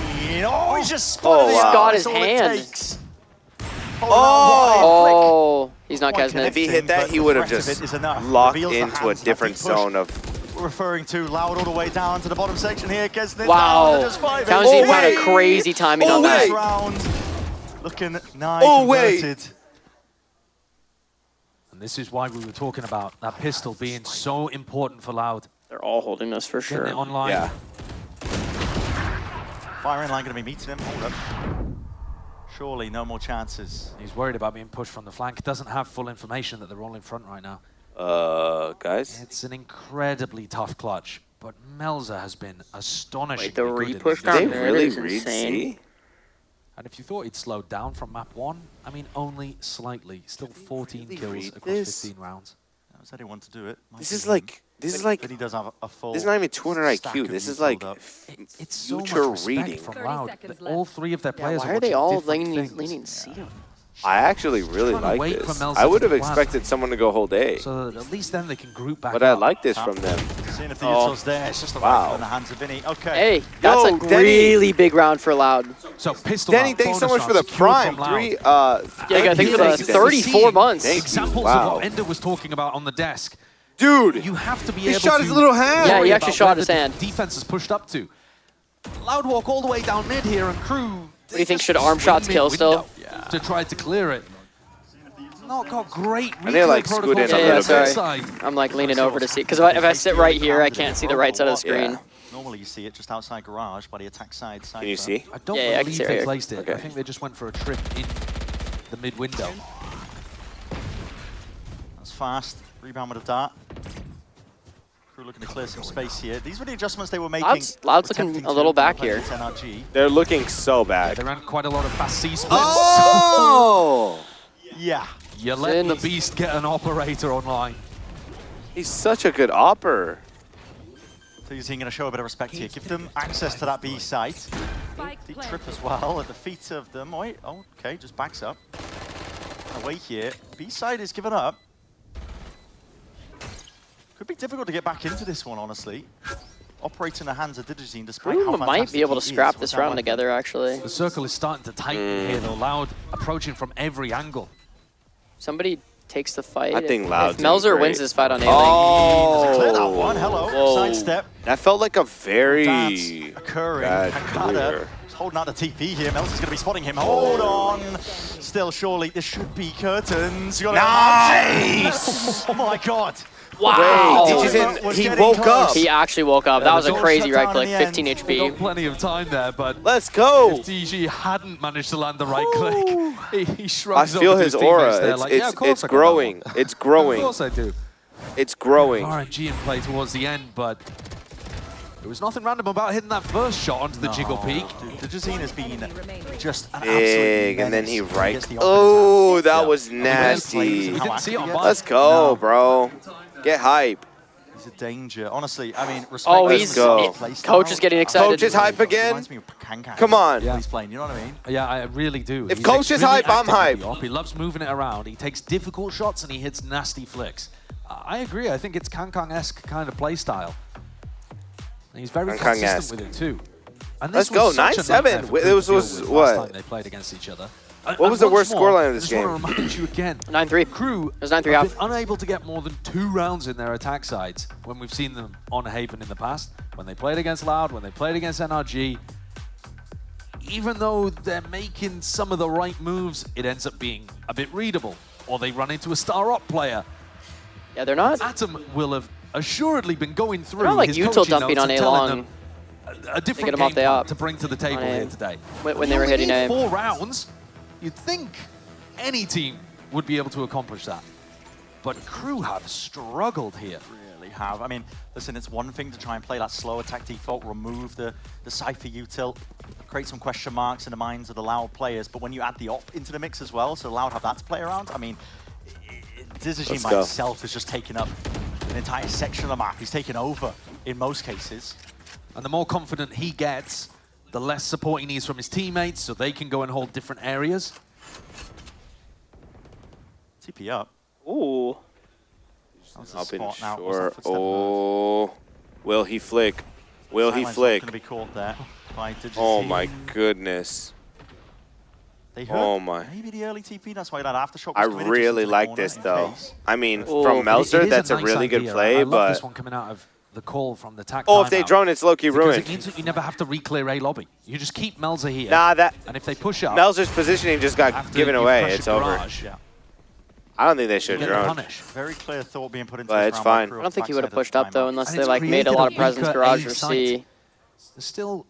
Oh, he's just spotted Oh, it. wow. Got his That's all it hand. takes. Oh, he's not Quite casting If it. he hit that, but he the would have threat of just it is enough. locked Reveals the into a hands, that different deep push. zone of. We're referring to Loud all the way down to the bottom section here. Kesnet Wow. down to just 5. Townsy found wait. a crazy timing on wait. that. Round. Looking nigh Oh, wait. converted. And this is why we were talking about that pistol being so important for Loud. They're all holding us for Getting it sure. online. Yeah. Firing line going to be meeting him. Hold up. Surely no more chances. He's worried about being pushed from the flank. Doesn't have full information that they're all in front right now. Guys. It's an incredibly tough clutch, but Melza has been astonishingly Wait, the good in re-push this. down They there really is read insane. C? And if you thought he'd slowed down from map 1, I mean, only slightly. Still 14 really kills read across this? 15 rounds. That was anyone to do it. Might This be is him. like. This is like. But he does have a full. This is not even 200 stack IQ. of This is use like filled up. It's so much future respect reading. from 30 Loud. seconds All left. 3 of their Yeah, players why are are they watching all different things. leaning C on? I actually really Trying to like wait for this. Melza I would to have plan. expected someone to go hold A, So that at least then they can group back but I up. like this from them. Seeing if the Oh. util's there. It's just the Wow. rifle in the hands of Vinny. Okay. Hey, that's Yo, a Denny. really big round for Loud. So pistol Danny, out, thanks so bonus much for the round, secured prime. from Loud. 3. Yeah, you gotta think for the thank you, Denny. 34 months. Thank you. Examples Wow. of what Ender was talking about on the desk. Dude, You have to be he able shot to his little hand. Yeah, he worry actually about shot where his the hand. Defense is pushed up to. Loud walk all the way down mid here, and Crew. What do you think? Should arm shots kill still? To try to clear it. Not got great I need to, like, recoil scoot in protocols a on little the bit. side. I'm like leaning over to see, because if I sit right here, I can't see the right side of the screen. Yeah. Normally you see it just outside garage by the attack side. Can you see? I don't Yeah, I can believe see it they here. placed it. Okay. I think they just went for a trip in the mid window. That's fast. Rebound with a dart. Crew looking to clear some space here. These were the adjustments they were making. Loud's looking attempting a little to back play here. against NRG. They're looking so They bad. ran quite a lot of fast C splits. Oh! Yeah. You let the Sins. beast get an operator online. He's such a good opper. So he's going to show a bit of respect here. Give them access to that B site. Spike Deep planted. trip as well at the feet of them. Oh, wait. Oh, okay, just backs up. Away here. B side is given up. Could be difficult to get back into this one, honestly. Operating the hands of Digizine despite how Crew might fantastic be able to he is scrap with this that round weapon. together, actually. The circle is starting to tighten here, though. Loud approaching from every angle. Somebody takes the fight. I think If Loud's Melzer doing wins great. this fight on A-Link. Clear that one. Oh! Hello. Whoa. Sidestep. That felt like a very That's occurring. bad Hakata clear. is holding out the TP here. Melzer's going to be spotting him. Hold on. Still, surely, this should be curtains. You gotta Nice! Oh my god. Wow! Wait, Was he getting woke close. up. He actually woke up. That was a the door crazy shut right down click, in the 15 end. Got HP. plenty of time there, but Let's go. if DG hadn't managed to land the right click, he shrugs I feel over to his teammates aura. there It's like, yeah, of course it's I can have growing. one. It's Of growing. course I do. It's growing. RNG in play towards the end, but there was nothing random about hitting that first shot onto the jiggle peak. Digizine has been just an Big, absolute and then he menace right. against the Oh, offense. that Yeah. was We nasty. didn't see it on Let's Bud. go, No. bro. Get hype. He's a danger. Honestly, I mean, respect Oh, to Let's he's him go. as a playstyle. Coach is getting excited. Coach is hype again. Reminds me of Kankan. Come on. Yeah. He's playing, you know what I mean? Yeah, I really do. If He's coach is extremely hype, I'm active with the hype. op. He loves moving it around. He takes difficult shots and he hits nasty flicks. I agree. I think it's Kankang-esque kind of play style. And he's very Kankang-esque. consistent with it too. And Let's this go, was such a 9-7. nightmare for It Crew was- to deal was with what? last time they played against each other. What was the And worst once more, scoreline of this I just game? want to remind you again. 9-3. Crew was 9-3 have half. been unable to get more than 2 rounds in their attack sides when we've seen them on Haven in the past. When they played against Loud, when they played against NRG. Even though they're making some of the right moves, it ends up being a bit readable. Or they run into a star op player. Yeah, they're not. Atom will have assuredly been going through They're not like his util coaching dumping notes on and A telling long them a different him off game the plan op to bring to the table on A. here today. When You they were only hitting need A. 4 rounds. You'd think any team would be able to accomplish that. But Crew have struggled here. Really have. I mean, listen, it's one thing to try and play that slow attack default, remove the Cypher util, create some question marks in the minds of the Loud players, but when you add the op into the mix as well, so Loud have that to play around, I mean, Digizine Let's by go. itself is just taking up an entire section of the map. He's taken over in most cases. And the more confident he gets, the less support he needs from his teammates so they can go and hold different areas. TP up. Ooh. That was the Up in spot now. short. Oh. Will he flick? Will he Silence flick? going to be caught there by Digizine. Oh my goodness. They heard Oh my. maybe the early TP. That's why that aftershock. I Was committed just really into the like corner this in though. case. I mean, Oh, from it Melzer, It is that's a nice really good idea. play, I love but this one coming out of the call from the TAC oh, if they timeout. drone, it's low-key Because ruined. it means that you never have to re-clear A lobby. You just keep Melzer here. Nah, that And if they push up, Melzer's positioning just got after given you away. crush It's a over. garage, Yeah. I don't think they you should get the drone. punish. Very clear thought being put into But this it's round by fine. Crew I don't think he backside would have of pushed the up though, timeout. unless And they it's like made a created lot a of presence weaker garage A or site. C. There's still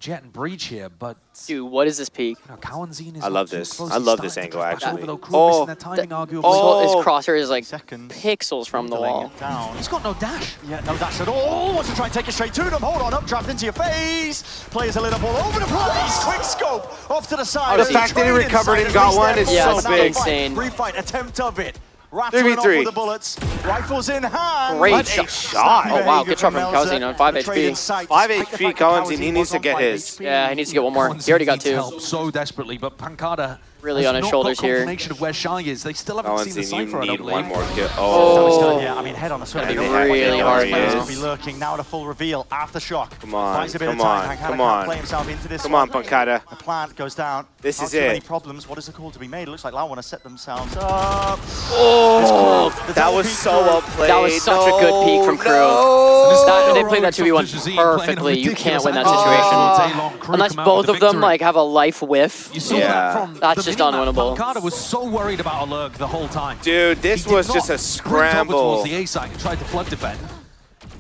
Jet and Breach here, but Dude, what is this peak? you know, Cowanzine is I not love too this. close. I He's love starting this to angle, drift back actually. over, though. Crew Oh, missing their timing, arguably. Oh. His crosshair is like Seconds. pixels from the Dwindling wall. it down. He's got no dash. Yeah, no dash at all. Wants to try and take it straight to them. Hold on, updraft into your face. Players a little ball over the place. Quick scope off to the side. The fact that he recovered and got one is Yeah, so it's big. insane. Refight attempt of it. Rattling off 3v3. with the bullets. Rifles in hand. Great What shot. a shot. Oh, wow, good shot from Cowanzine on 5 HP. 5 HP Cowanzine, he needs to get his. Yeah, he needs to get one more. He already got Needs 2. help so desperately, but Pancada Really has on his not shoulders got here. confirmation of where Shy is. They still haven't seen the Cowanzine, cipher, you I need don't one believe. more kill. Oh. Oh. Yeah, I mean, head on a swim. Gonna be They have really one. hard, There he man. is. Be lurking now. The full reveal. Aftershock. Come on, Buys a bit of come time. on, Pancada come can't on. play himself into this Come one. on, Pancada. The plant goes down. This Not is too many it. problems. What is the call to be made? It looks like Lau want to set themselves up. Oh, The that double was peek so through. well played. That was such a good peek from Crew. No. They played that 2v1 perfectly. You can't win that situation. Unless both of them like have a life whiff. You saw Yeah. that from That's the just minimap. unwinnable. Pancada was so worried about a lurk the whole time. Dude, this He did was not just a sprint over scramble. towards the A side and tried to flood defend.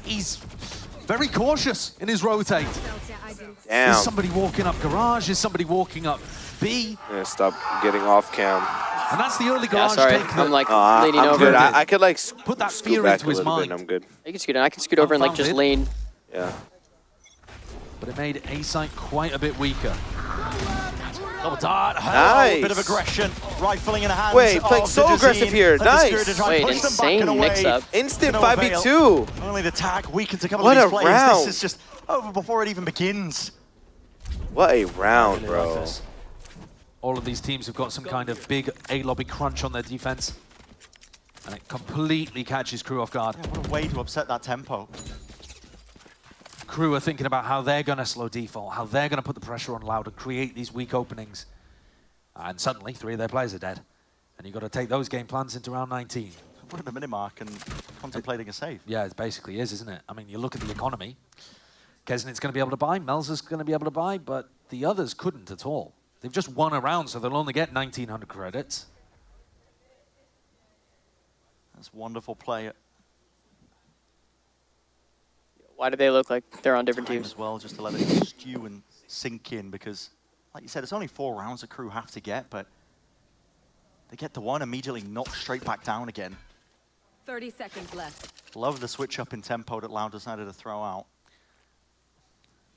He's very cautious in his rotate. Damn. Is somebody walking up garage? Is somebody walking up B? I'm gonna stop getting off cam. And that's the early Yeah, garage sorry. take. I'm like I'm leaning over. good. I could like Put that scoot fear back into a his little bit mind. and I'm good. You can scoot in. I can scoot over and like just Unfounded. lean. Yeah. But it made A site quite a bit weaker. Double dart. Nice. Bit of aggression. Rifling in the hands. Wait, playing of so Digizine. aggressive here. Let the Nice. Spirit to try and Wait, push them back insane and away. mix-up. Instant No 5v2. Only the tag weakens a couple What of a these players. round. This is just over before it even begins. What a round, Really like bro. this. All of these teams have got some kind of big A lobby crunch on their defense. And it completely catches Crew off guard. Yeah, what a way to upset that tempo. Crew are thinking about how they're going to slow default, how they're going to put the pressure on Loud and create these weak openings. And suddenly, 3 of their players are dead. And you've got to take those game plans into round 19. Put in the minute mark and contemplating a save. Yeah, it basically is, isn't it? I mean, you look at the economy. Kesnit's going to be able to buy, Melzer's going to be able to buy, but the others couldn't at all. They've just won a round, so they'll only get 1,900 credits. That's wonderful play Why do they look like they're on different time teams? as well, just to let it stew and sink in, because, like you said, it's only 4 rounds the Crew have to get, but they get the one, immediately knocked straight back down again. 30 seconds left. Love the switch up in tempo that Loud decided to throw out.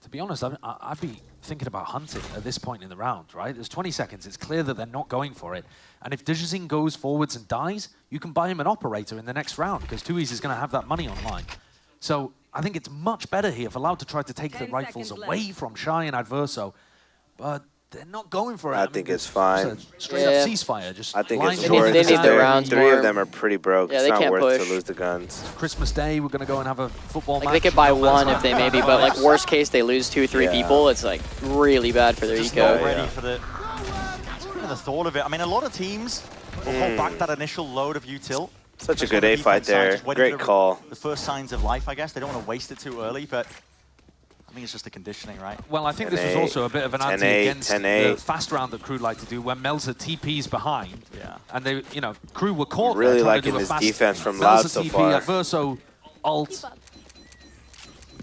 To be honest, I'd be thinking about hunting at this point in the round, right? There's 20 seconds. It's clear that they're not going for it. And if Digizine goes forwards and dies, you can buy him an operator in the next round because Tui's is going to have that money online. So I think it's much better here for Loud to try to take the 10 rifles seconds away left. from Shy and Adverso. But they're not going for it. I mean, think it's fine. just a straight Yeah. up ceasefire. Just I think line it's They need- worth they it. need the rounds 3 more. of them are pretty broke. Yeah, It's they not can't worth push. to lose the guns. Christmas Day, we're going to go and have a football Like match. they could buy No one fans if they are- maybe, but like worst case they lose 2 or 3 Yeah. people. It's like really bad for their Just eco. not ready yeah. for the thought of it. I mean, a lot of teams will hold back that initial load of util. Such a Especially good on the A fight defense side, there. just waiting Great for the- call. The first signs of life, I guess. They don't want to waste it too early, but I think it's just the conditioning, right? Well, I think this was 10-8, also a bit of an 10-8, anti against 10-8. the fast round that Crew like to do, where Melzer TP's behind. Yeah. And they, you know, Crew were caught Really there trying to liking do a this fast defense from Melzer Loud so TP, far. Adverso, ult.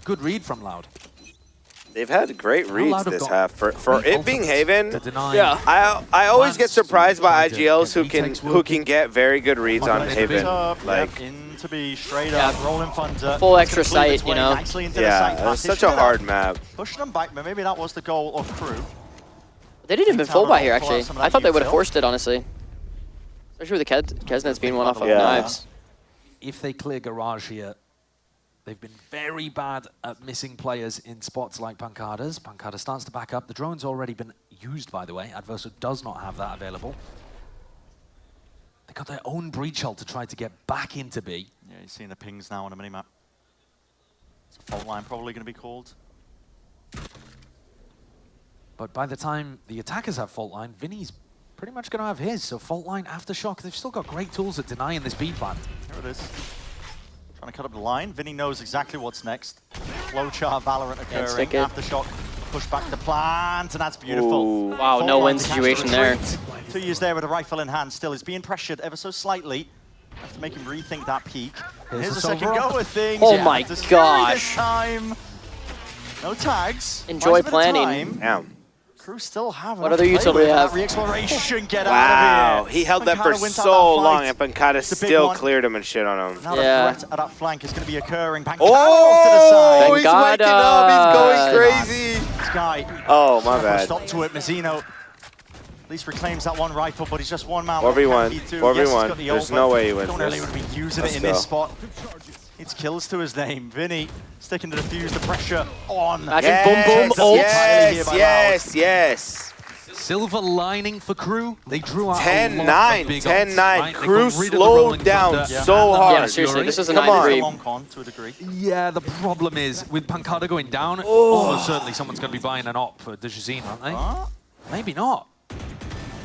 Good read from Loud. They've had great How reads Loud have this got half. For three it being ultimates Haven, to deny Yeah. I always get Lance surprised by trying to IGLs get who can get very good reads on Nice Haven. Up, Like, into be straight Yeah. up, rolling Thunder. Full It's gonna extra cleave its sight, you way know? nicely into the yeah, site it was passage. such a Good hard up. map. Pushing them back, but maybe that was the goal of Crew. They didn't even full buy here Pull out actually. some of that I thought they would have util. forced it honestly. Especially with the Kesnets being one off of Yeah. knives. If they clear Garage here, they've been very bad at missing players in spots like Pancada's. Pancada starts to back up. The drone's already been used, by the way. Adverso does not have that available. They got their own breach ult to try to get back into B. Yeah, you're seeing the pings now on the minimap. It's a fault line probably going to be called. But by the time the attackers have fault line, Vinny's pretty much going to have his. So fault line, aftershock, they've still got great tools at denying this B plant. Here it is. Trying to cut up the line. Vinny knows exactly what's next. Flowchart Valorant occurring. stick it. Aftershock, push back the plant, and that's beautiful. Ooh. Wow, Fault no line win to catch situation the there. retreat. 2 years there with a rifle in hand. Still, he's being pressured ever so slightly. Have to make him rethink that peak. Here's Here's the a second silver. go with things. Oh Yeah, my to Fury gosh. This time. No tags. Enjoy Buys a bit of planning. time. Damn. Crew still have What enough other to play utility with. do you That have? re-exploration, get Wow. out of here. He held that for Pancada wins out so that long, fight. and Pancada It's a big still one. cleared him and shit on him. Now Yeah. the threat at that flank is going to be occurring. Pancada Oh, off to the side. he's waking up. He's going crazy. This guy. Oh, my bad. Stop to it. Mazzino at least reclaims that one rifle, but he's just one man. 4v1. Yes, he's 4v1. got the There's ult, no but way he wins don't really this. want to be using Let's it in this go. spot. It's kills to his name. Vinny sticking to defuse the pressure on. Imagine boom, boom, ult. Yes. Silver lining for Crew. They drew out 10-9, 10-9. Crew Rolling slowed down Thunder so and hard. Yeah, seriously, this is a Come on. 9-3. Long con to a degree. Yeah, the problem is, with Pancada going down, Oh. almost certainly someone's going to be buying an op for Dejazine, aren't they? Huh? Maybe not.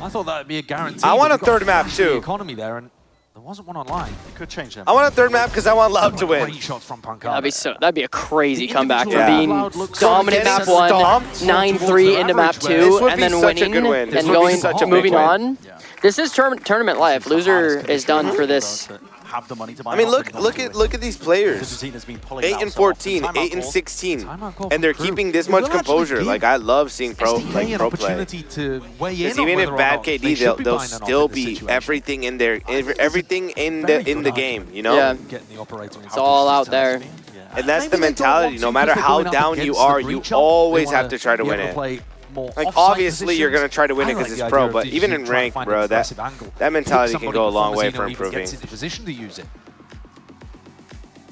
I thought that would be a guarantee. I want but a we've got third map, the too. economy there, and there wasn't one online. It could change them. I want a third map because I want Loud to win. Great shots from Pancada. That'd be a crazy The comeback from individual being Cloud looks dominant so map getting 1, stomped 9-3 into map This 2, would and be then such a winning good win. This and would be going such a big moving win. on. Yeah. This is tournament life. Loser is done for this. Have the money to buy I mean, an look op. at these players. Dejazine has been pulling 8 out and so often. 14, Timeout 8 and calls. 16, Timeout call and they're from Crew. keeping this It much will actually composure. give Like I love seeing pro STK an pro play. opportunity to weigh in Because on even whether if or bad not they KD, should be they'll buying an op still in this be situation. everything in there, everything in Very the good game. argument. You know. Yeah. Getting the operator. It's all out there. And that's Maybe the they don't mentality. want No to matter because they're how going up down you against the are, you breach up. always They have wanna to try to be win able it. play more Like offside obviously you're gonna try to win it positions. because I it's like pro, the but idea of even in Dejazine trying to rank, find bro, an aggressive angle. that mentality can Somebody go a before long way Mazzino for even improving. Gets in the position to use it.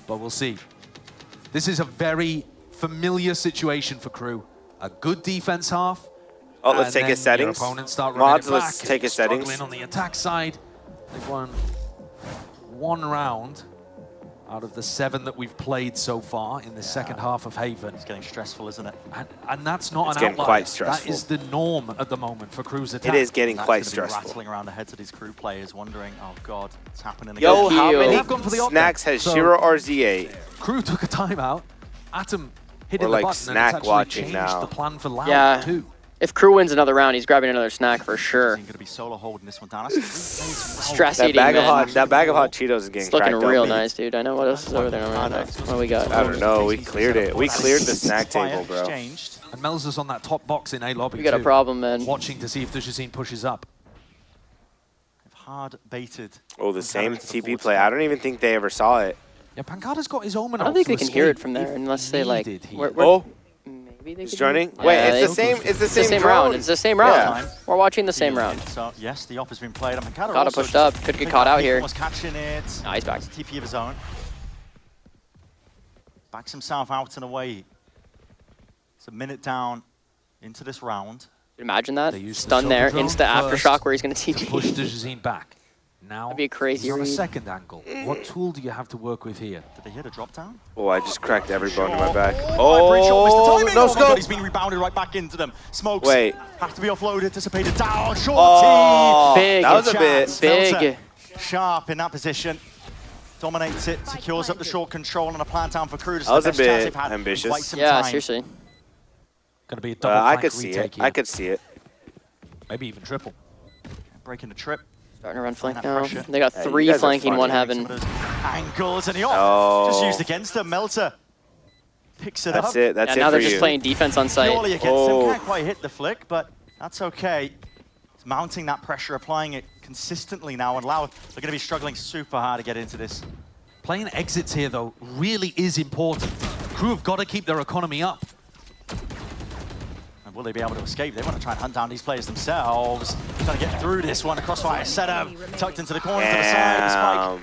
But we'll see. This is a very familiar situation for Crew. A good defense half. Oh, let's and take then his settings. Your opponents start running Mods, it let's back, take his settings. struggling on the attack side. They've won 1 round out of the 7 that we've played so far in the second half of Haven. It's getting stressful, isn't it? And that's not It's an getting outlier. quite stressful. That is the norm at the moment for Crew's attack. It is getting That's quite gonna be stressful. rattling around the heads of these Crew players, wondering, oh god, it's happening again. Yo, how Keeoh. many They've gone for the op snacks then. has So- Shiro RZA? Crew took a timeout. Atom hit We're the like button snack and it's actually watching changed now. the plan for Loud Yeah. too. If Crew wins another round, he's grabbing another snack for sure. He's going to be solo holding this one down. That's 3 plays well. Stress That eating, bag of man. hot Cheetos is getting It's looking cracked real open. nice, dude. I know what else is over there. What do we got? I don't know. We cleared it. We cleared the snack Fire table, bro. Exchanged. And Melzer's on that top box in A lobby We got a too, problem, man. watching to see if Dejazine pushes up. They've hard baited. Oh, the same Pancada to the TP forward play. side. I don't even think they ever saw it. Yeah, Pancada's got his omen. I don't think they can hear it from there unless they like. Oh, Maybe they he's can joining. hear it. Wait, Yeah, it's they- the same. It's the It's the same same drone. round. It's the same round. Yeah. We're watching the same round. So, yes, the op has been played. And Pancada Gotta also pushed up. Could get picked caught up. out He here. was catching it. Nah, he's back. It's a TP of his own. Backs himself out and away. It's a minute down into this round. Imagine that. They used the Stun there. shuttle Insta drone aftershock first where he's gonna to push TP. Dejazine back. Now That'd be a crazy he's on a read. second angle. What tool do you have to work with here? Did they hit a drop down? Oh, I just cracked every bone in my Sure. back. Oh, pretty sure missed the Oh, timing. no Oh my God, scope. he's been rebounded right back into them. Smokes. Wait. Have to be offloaded. Dissipated down. Shorty. Oh, Big. that was a Chance. bit. Big. Sharp in that position. Dominates it. Secures up the short control and a plant down for Crew. That was a Best chance bit they've had in ambitious. quite some Yeah, time. seriously. Going to be a double I flank could see it. retake here. I could see it. Maybe even triple. Breaking the trip. Starting to run flank that now. pressure. They got Yeah, you 3 guys are flanking, funny. 1 Some heaven. of those angles and the Oh. just used against them. Melter picks it up. That's it. That's Yeah, it now for they're just you. playing defense on site. Purely against Oh. him. Can't quite hit the flick, but that's okay. It's mounting that pressure, applying it consistently now, and Loud are going to be struggling super hard to get into this. Playing exits here, though, really is important. Crew have got to keep their economy up. And will they be able to escape? They want to try and hunt down these players themselves. Trying to get through this one. A crossfire setup, tucked into the corner to the side. The spike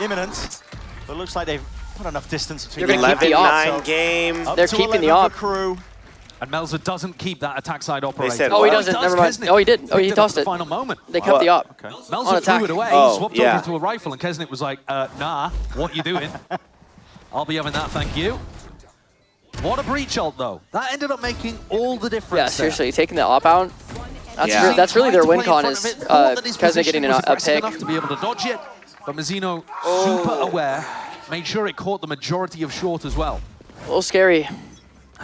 imminent, but it looks like they've put enough distance between They're gonna keep the 11-9 op. game. Up They're to keeping the 11 op. for Crew. And Melzer doesn't keep that attack side operator. said Oh, he what? doesn't. does, Never mind. Kesnick Oh, he did. Oh, he picked it up tossed at it. the final moment. They kept the op. Okay. Melzer On attack. threw it away, Oh, swapped yeah. over to a rifle, and Kesnick was like, nah, what you doing? I'll be having that, thank you. What a breach ult, though. That ended up making all the difference Yeah, there. seriously, taking the op out. Yeah. That's really their win con is Kesnet Kesnet getting a pick. enough to be able to dodge it, but Mizzino super aware, made sure it caught the majority of short as well. A little scary.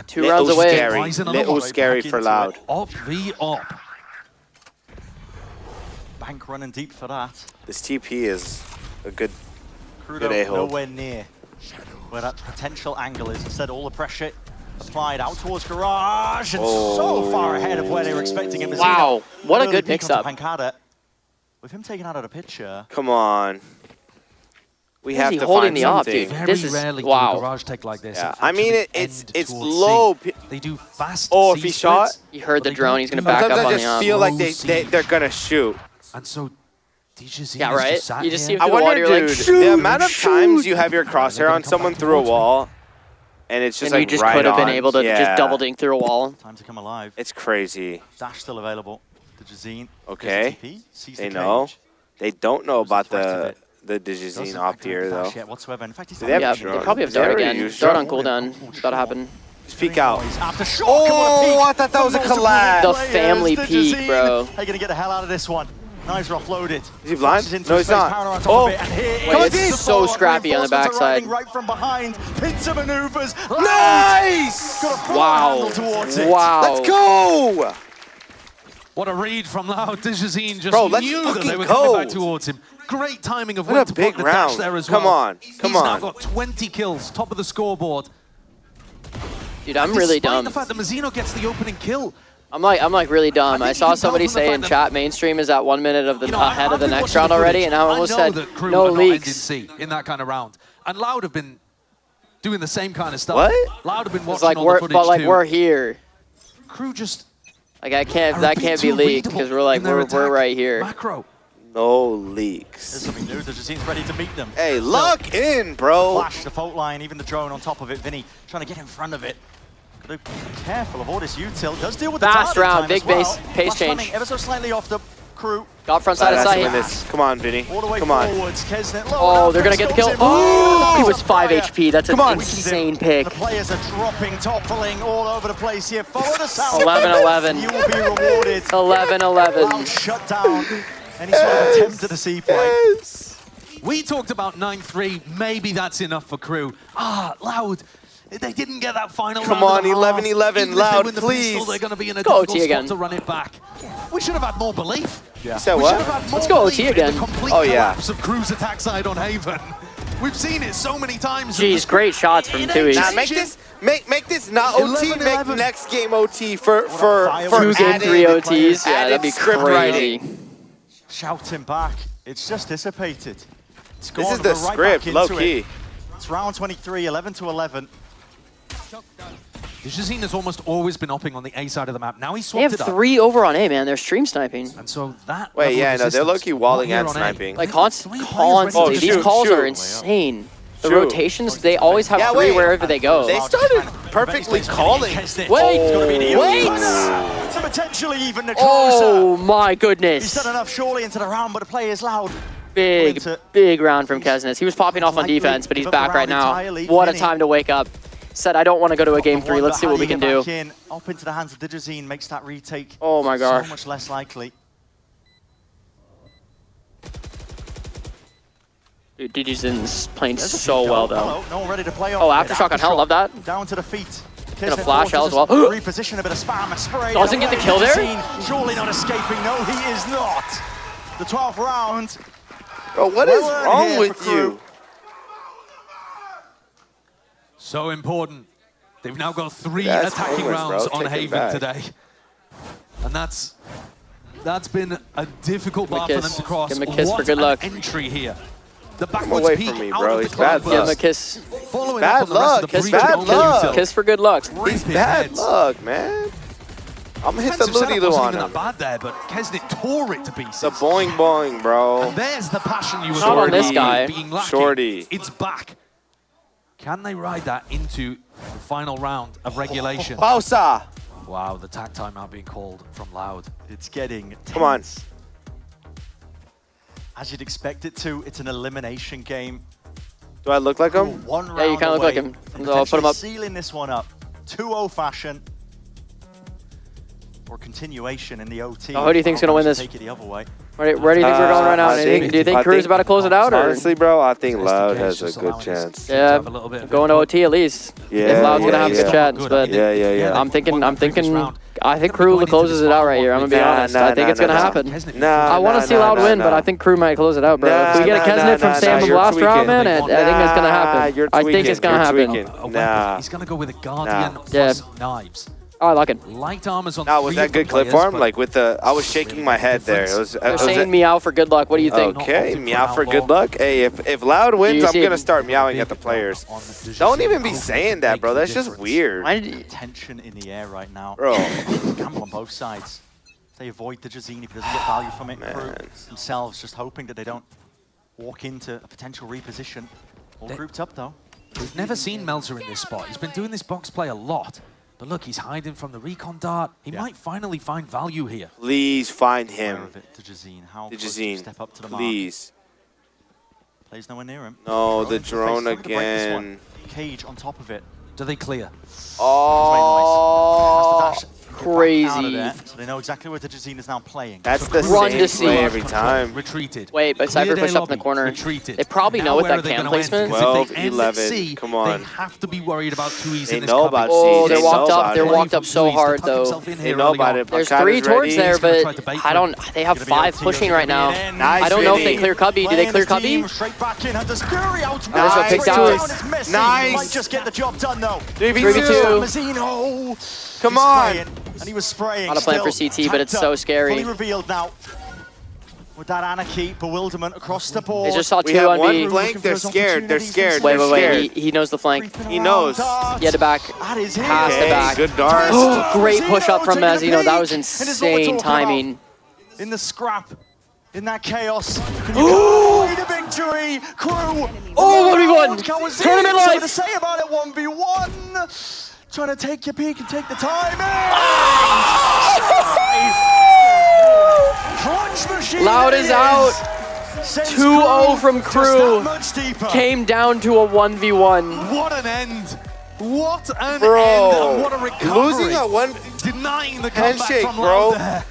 2 Little rounds away. scary. Rise another Little one. scary for Loud. Up the up. Bank running deep for that. This TP is a good Crudo a-hole. nowhere near where that potential angle is. Instead, all the pressure applied out towards Garage, and so far ahead of where they were expecting him. Wow, what a Early good peek mix-up. onto Pancada. With him taken out of the picture. Come on. We Who's have he to holding find the op, something. dude? Very This is- rarely do wow. a garage tech like this. Yeah, actually I mean, it's end towards low. C. They do fast Oh, if C he shot? splits, You heard but the they drone, don't he's gonna do back that. up Sometimes on I the just op. feel like Low C. they're gonna shoot. And so DJZ Yeah, is right? just sat You just see here. him I through the water, wonder, you're like, dude, shoot, the amount of shoot. times you have your crosshair They're on gonna come someone back through a towards me. wall, and it's just And like you just right could have been on. able to Yeah. just double dink through a wall. Time to come alive. It's crazy. Dash still available to Jazine. Okay. TP, sees They the know. cage. They don't know Shows the about threat of the it. Digizine Doesn't up activate here the dash though. yet whatsoever. In fact, he's Do they have Yeah, a they drone? probably have They dart already again. used Dart drone? on cooldown. It's about to happen. Speak out. After shock, Oh, I thought that was a collab. The family peak, bro. They're gonna get the hell out of this one. Knives are offloaded. Is he blind? Pushes into No, his he's face, not. power on top Oh. of it, and here Wait, is it's the so follow-up. scrappy on the Reinforcements are riding backside. right from behind. Pincer maneuvers. Nice! Got a full Wow. handle towards it. Wow. Let's go! What a read from Loud. Digizine just Bro, let's knew that they fucking were coming go. back towards him. Great timing of What when a to big put the dash round. there as Come well. on, come He's now on. got 20 kills, top of the scoreboard. Dude, I'm really Despite dumb. the fact that Mizzino gets the opening kill. I'm like really dumb. I I think saw you can somebody tell from the say fact in that- chat mainstream is at 1 minute of the You know, ahead I've of the been next watching round the already, footage. and I almost know said that Crew no are not ending leaks. C in that kind of round. And Loud have been doing the same kind of stuff. What? Loud have been It's watching like all we're the footage but like too. we're here. Crew just Like I can't are a that bit can't be too leaked readable because we're like in their we're attack. right here. Macro. No There's leaks. something new. The Jazine's ready to meet them. Hey, lock in, bro. Flash, the fault line, even the drone on top of it. Vinny trying to get in front of it. Gotta be careful of all this util. Does deal with Fast the target round, time big as well. base, pace Flash running change. ever so slightly off the Crew. Got front side of That's sight. win this. Come on, Vinny. All the way Come on. forwards. Kesnet low Oh, enough, they're gonna get the kill. scopes him. Oh, he That's was a 5 fire. HP. That's an Come on. insane pick. The players are dropping, toppling all over the place here. Follow the sound. 11-11. You will be rewarded. 11-11. Loud shut down any sort of attempt at a C play. Yes. We talked about 9-3. Maybe that's enough for Crew. Loud. They didn't get that final Come round on, and a half. 11-11, Even if they Loud, win the please. pistol, they're going to be in a Go difficult OT spot again. to run it back. We should have had more belief. You said We what? should have had more Let's go OT belief in again. the complete Oh, yeah. collapse of Crew's attack side on Haven. We've seen it so many times. Jeez, great shots from It Tui. ain't Nah, make this not OT. 11-11. Make next game OT for fire. Two game added- 3 OTs. Yeah, added that'd be script crazy. writing. Shouting back. It's just dissipated. It's This gone is the right script, back low into key. it. It's round 23, 11-11. Digizine has almost always been upping on the A side of the map. Now he They swapped have it up. 3 over on A, man. They're stream sniping. And so that Wait, level yeah, of no, they're resistance, low-key walling not here and on A. sniping. Like Three players ready constantly. to These shoot, calls are shoot. insane. The Shoot. rotations, they always have Yeah, 3 wait. wherever they go. They started perfectly calling. Wait, It's gonna be the wait! opener. So potentially even the closer. Oh my He's goodness. done enough surely into the round, but the play is Loud. Big, big round from Kesnes. He was popping off on Likely defense, but he's give up the back right round now. entirely. What a Vinny. time to wake up. Said, I don't want to go to a game 3. Let's see what we can do. Back in, up into the hands of Digizine makes that retake Oh my gosh. so much less likely. Dude, Digizin's playing There's a so few well, go. though. Hello, no one ready to play on. Oh, Aftershock on hell. Love that. Down to the feet. Gonna Kesnet flash hell as well. forces us to reposition a bit of spam and spray. Doesn't get the away. kill there? Digizine surely not escaping. No, he is not. The 12th round. Bro, what is Well earned wrong here with for Crew. you? So important. They've now got 3 That's attacking homeless, rounds bro. on Take it Haven back. today. And that's been a difficult Give him a bar for them kiss. to cross. Give him a kiss What for good an luck. entry here. The Come backwards away peak from me, out bro. of the He's club bad Give him luck. a kiss. following Bad up on the rest of the luck. It's pre-show bad killing luck. field. Kiss for good luck. He's Big bad heads. luck, man. I'm gonna hit the Defensive setup Looney Loo wasn't on even him. that bad there, but Kesnet tore it to pieces. The boing boing, bro. And there's the passion you were Not on talking this about guy. being lacking. Shorty. It's back. Can they ride that into the final round of regulation? Bausa. Wow, the tag timeout being called from Loud. It's getting Come on. tense. As you'd expect it to, it's an elimination game. Do I look like him? One Yeah, you round kinda look like away him. from So I'll put him potentially up. sealing this one up. 2-0 fashion. or a continuation in the OT. Oh, who do you think's gonna win this? Take it the other way. Where do you think we're going right now? Do you think Crew's about to close it out? Or? Honestly, bro, I think Loud has a good chance. Yeah, going to OT at least. If Loud's gonna have a good chance, but Yeah. I think Crew closes it out right here. I'm gonna be honest. I think it's gonna happen. I want to see Loud win, but I think Crew might close it out, bro. If we get a Kesnet from Sam in the last round, man, I think it's gonna happen. I think it's gonna happen. Nah. He's gonna go with a Guardian plus knives. Oh, I like it. Light armors on. Now, was that good clip for him? Like with the, I was shaking my head there. It was. They're saying meow for good luck. What do you think? Okay, meow for good luck. Hey, if Loud wins, I'm gonna start meowing at the players. Don't even be saying that, bro. That's just weird. Tension in the air right now. Bro. Gamble on both sides. They avoid the Jazine if he doesn't get value from it. Crew themselves just hoping that they don't walk into a potential reposition. All grouped up though. We've never seen Melzer in this spot. He's been doing this box play a lot. But look, he's hiding from the recon dart. He might finally find value here. Please find him. How Jazine, step up to the please. Mark. Plays nowhere near him. No, the drone again. Cage on top of it. Do they clear? Oh, crazy. So they know exactly where the Jazine is now playing. That's the Run same to see. play every time. Retreated. Wait, but Cypher pushed up in the corner. Retreated. They probably know with that cam placement. 12, 11, come on. They have to be worried about 2Es They in this know coverage. about Oh, C. they're They walked know up. about They're it. walked up so hard though. They know about it. There's Bakata's 3 torch ready. there, but bait I don't. They have 5 pushing right now. Nice, I don't know if they Vinny. clear Cubby. Do they clear Cubby? Straight back in. Hunter's Fury out. There's a pick down. Nice. Might just get the job done though. 3v2. Mazzino. Come He's on. spraying, and he was spraying. Not a plan for still CT, but it's tapped so up, scary. Fully revealed now. With that anarchy, bewilderment across the board. They just saw We 2 have on one B. flank. They're scared. They're scared. Wait. They're scared. He knows the flank. He knows. He had to back. That is Past the Okay, back. good dart. Oh, great push up from Taking a Mazzino. That peek. was And this is what we're insane talking timing. about. In the scrap, in that chaos. Can you go the victory? Crew. Oh, 1v1. Tournament Tournament life. to say about it, 1v1. Trying to take your peek and take the time. Crunch machine. Loud is out. 2-0 from Crew. Much deeper. Came down to a 1v1. What an end! What an Bro, end! And what a recovery! losing a one, Denying the comeback handshake, from bro. Loud there.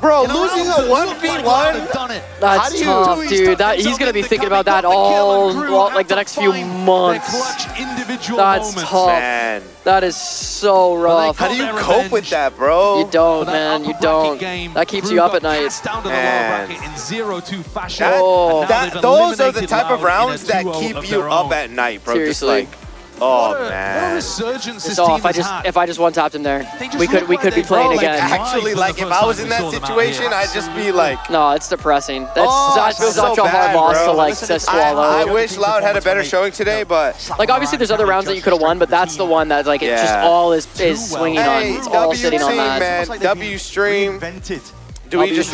bro, You know, losing Loud a looked like Loud had 1v1. done it. How That's do you tough, do it? dude. Stuck He's himself gonna be in the thinking cup. about that He got the kill all, and Crew like have the to next few find their months. clutch individual That's moments. tough. Man, That is so rough. how do you their cope with revenge. that, bro? You don't, That man. upper You bracket don't. game, That keeps Crew you up got at night. cast down to the Man. lower bracket in 0-2 fashion. That, Oh. And now they've those are the eliminated type of Loud in a rounds that 2-0 keep of you their up own. at night, bro. Seriously. Just like, oh What a man. resurgence this So team if I has just had. one tapped him there, They just we look could like be they playing broke, like, again. Actually, for like the if first I was time in we that saw them out situation, here. I'd just be like, No, it's depressing. That's Oh, I such feel so a hard bad, loss bro. to like to swallow. I wish Loud had a better showing today, but Like obviously there's other rounds that you could have won, but that's the one that like it just Yeah. all is swinging on. hey, It's all W sitting on team, that. man. W stream. Reinvented. Do we just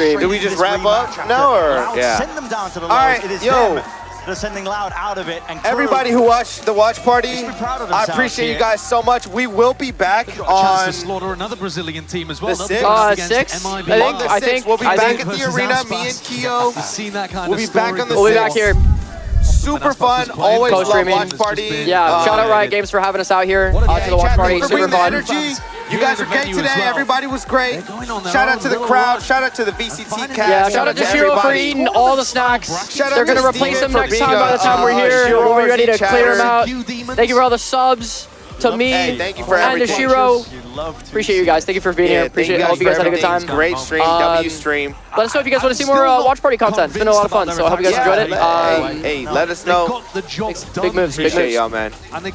wrap up now or yeah? Send them down to the All right, it is yo. them that are sending Loud out of it. And Crew, Everybody who watched the watch party, Just be proud of I themselves appreciate you here. guys so much. We will be back Got a on chance to slaughter another Brazilian team as well. the Another sixth? game against 6? MIB. I on the think- 6th. We'll be I back think- at the versus arena. Aspas. Me and We've Keeoh. seen that kind We'll of be back story on the We'll be sixth. back here. Super fun. Always love Co-streaming. watch party. Yeah, shout out Riot Games for having us out here to the watch Chat, party. thank you for Super bringing the fun. energy. You guys were great today. Everybody was great. They're going on their Shout out own to the little crowd. run. Shout out to the VCT cast. Yeah, shout out to Shiro for everybody. eating all the snacks. Shout out They're to gonna replace Steven them for next being time by the time we're here. Shiro We'll be ready to chatter. clear them out. Demons. Thank you for all the subs to me Hey, thank you for and to everything. Shiro. You love to Appreciate you guys. Thank you for being Yeah, here. thank Appreciate it. I hope you guys had a good time. Great stream. Um, W stream. Let us know if you guys want to see more watch party content. It's been a lot of fun, so I hope you guys enjoyed it. Hey, let us know. Got the job done. Big moves, big Appreciate moves. y'all, man. And they